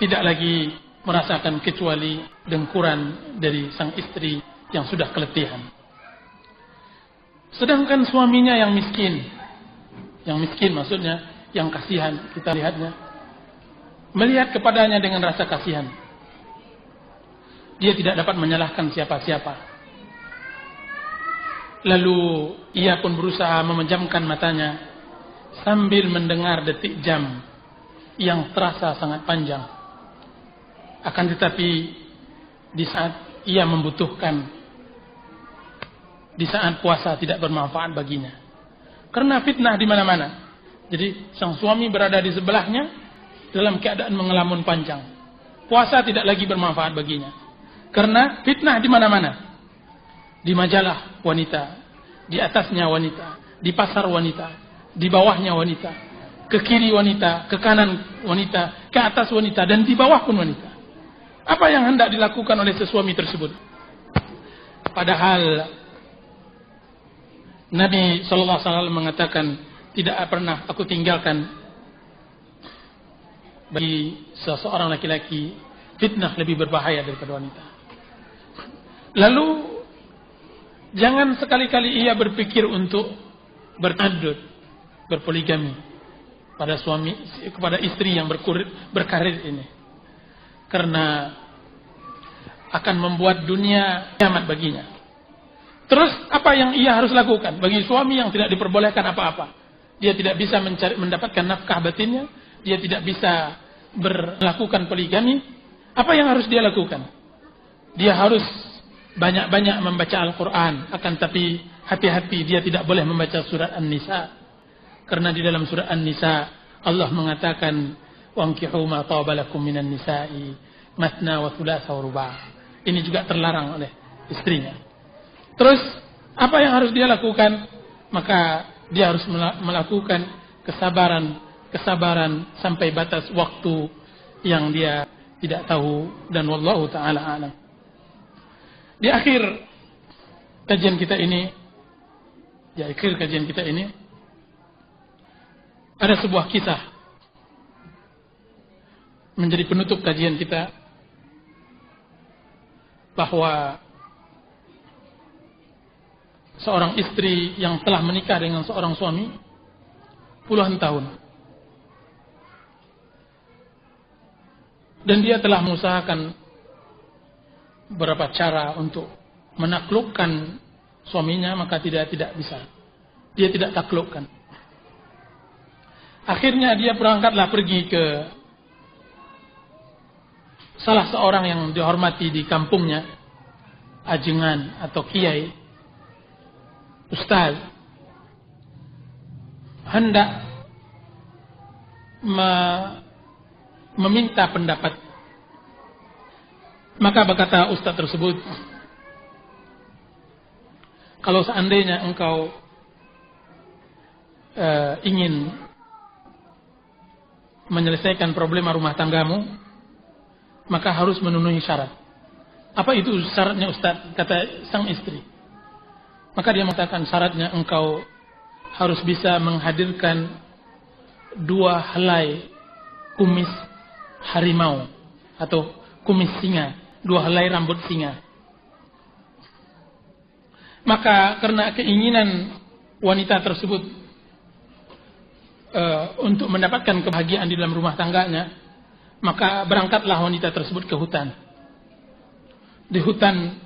tidak lagi merasakan kecuali dengkuran dari sang istri yang sudah keletihan. Sedangkan suaminya yang miskin maksudnya yang kasihan, kita lihatnya, melihat kepadanya dengan rasa kasihan. Dia tidak dapat menyalahkan siapa-siapa. Lalu ia pun berusaha memejamkan matanya sambil mendengar detik jam yang terasa sangat panjang. Akan tetapi di saat ia membutuhkan, di saat puasa tidak bermanfaat baginya. Karena fitnah di mana-mana. Jadi sang suami berada di sebelahnya dalam keadaan mengelamun panjang. Puasa tidak lagi bermanfaat baginya. Karena fitnah di mana-mana. Di majalah wanita, di atasnya wanita, di pasar wanita, di bawahnya wanita, ke kiri wanita, ke kanan wanita, ke atas wanita, dan di bawah pun wanita. Apa yang hendak dilakukan oleh sesuami tersebut? Padahal Nabi SAW mengatakan, tidak pernah aku tinggalkan bagi seseorang laki-laki fitnah lebih berbahaya daripada wanita. Lalu jangan sekali-kali ia berpikir untuk bertadud, berpoligami pada suami, kepada istri yang berkarir ini. Karena akan membuat dunia kiamat baginya. Terus apa yang ia harus lakukan? Bagi suami yang tidak diperbolehkan apa-apa. Dia tidak bisa mendapatkan nafkah batinnya. Dia tidak bisa melakukan poligami. Apa yang harus dia lakukan? Dia harus banyak-banyak membaca Al-Quran. Akan tapi hati-hati, dia tidak boleh membaca surat An-Nisa. Karena di dalam surat An-Nisa Allah mengatakan, "Wankihu ma taba lakum minan nisa'i matna wa thulatha wa ruba'." Ini juga terlarang oleh istrinya. Terus apa yang harus dia lakukan? Maka dia harus melakukan kesabaran sampai batas waktu yang dia tidak tahu, dan wallahu taala alam. Di akhir kajian kita ini, ada sebuah kisah menjadi penutup kajian kita, bahwa seorang istri yang telah menikah dengan seorang suami puluhan tahun, dan dia telah mengusahakan beberapa cara untuk menaklukkan suaminya, maka tidak bisa. Dia tidak taklukkan. Akhirnya dia berangkatlah pergi ke salah seorang yang dihormati di kampungnya, ajengan atau kiai, ustaz, hendak meminta pendapat. Maka berkata ustaz tersebut, kalau seandainya engkau ingin menyelesaikan problema rumah tanggamu, maka harus memenuhi syarat. Apa itu syaratnya ustaz? Kata sang istri, Maka dia mengatakan syaratnya engkau harus bisa menghadirkan 2 helai kumis harimau atau kumis singa, 2 helai rambut singa. Maka karena keinginan wanita tersebut untuk mendapatkan kebahagiaan di dalam rumah tangganya, maka berangkatlah wanita tersebut ke hutan. Di hutan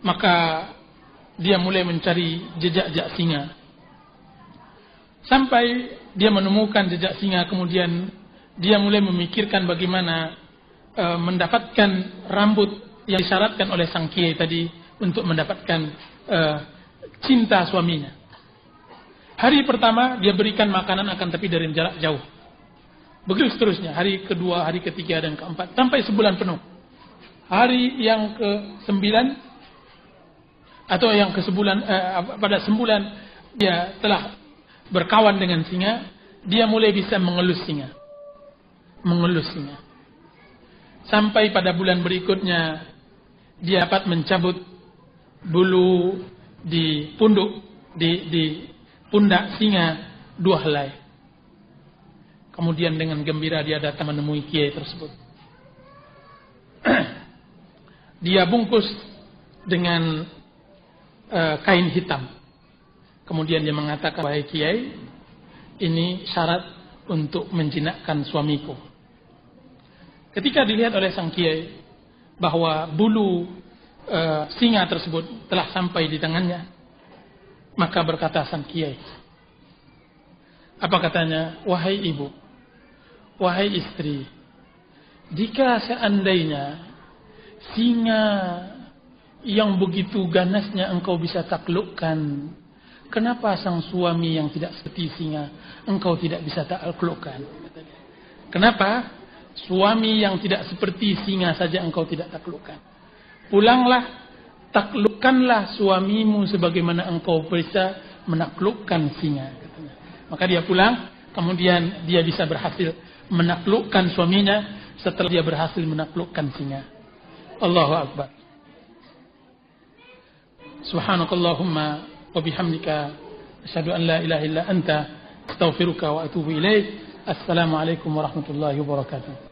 maka dia mulai mencari jejak-jejak singa. Sampai dia menemukan jejak singa, kemudian dia mulai memikirkan bagaimana mendapatkan rambut yang disyaratkan oleh sang kiai tadi untuk mendapatkan cinta suaminya. Hari pertama dia berikan makanan akan tapi dari jarak jauh. Begitu seterusnya, hari kedua, hari ketiga dan keempat sampai sebulan penuh. Hari yang ke-9 atau yang ke-9 pada sembulan dia telah berkawan dengan singa, dia mulai bisa mengelus singa. Sampai pada bulan berikutnya dia dapat mencabut bulu di pundak singa 2 helai. Kemudian dengan gembira dia datang menemui kiai tersebut. Dia bungkus dengan kain hitam. Kemudian dia mengatakan, wahai kiai, ini syarat untuk menjinakkan suamiku. Ketika dilihat oleh sang kiai bahwa bulu singa tersebut telah sampai di tangannya, maka berkata sang kiai, apa katanya? Wahai ibu, wahai istri, jika seandainya singa yang begitu ganasnya engkau bisa taklukkan, kenapa sang suami yang tidak seperti singa engkau tidak bisa taklukkan? Kenapa suami yang tidak seperti singa saja engkau tidak taklukkan? Pulanglah, taklukkanlah suamimu sebagaimana engkau bisa menaklukkan singa. Maka dia pulang, kemudian dia bisa berhasil menaklukkan suaminya setelah dia berhasil menaklukkan singa. Allahu Akbar. Subhanakallahumma wa bihamdika asyhadu an la ilaha illa anta astaghfiruka wa atubu ilaik. Assalamualaikum warahmatullahi wabarakatuh.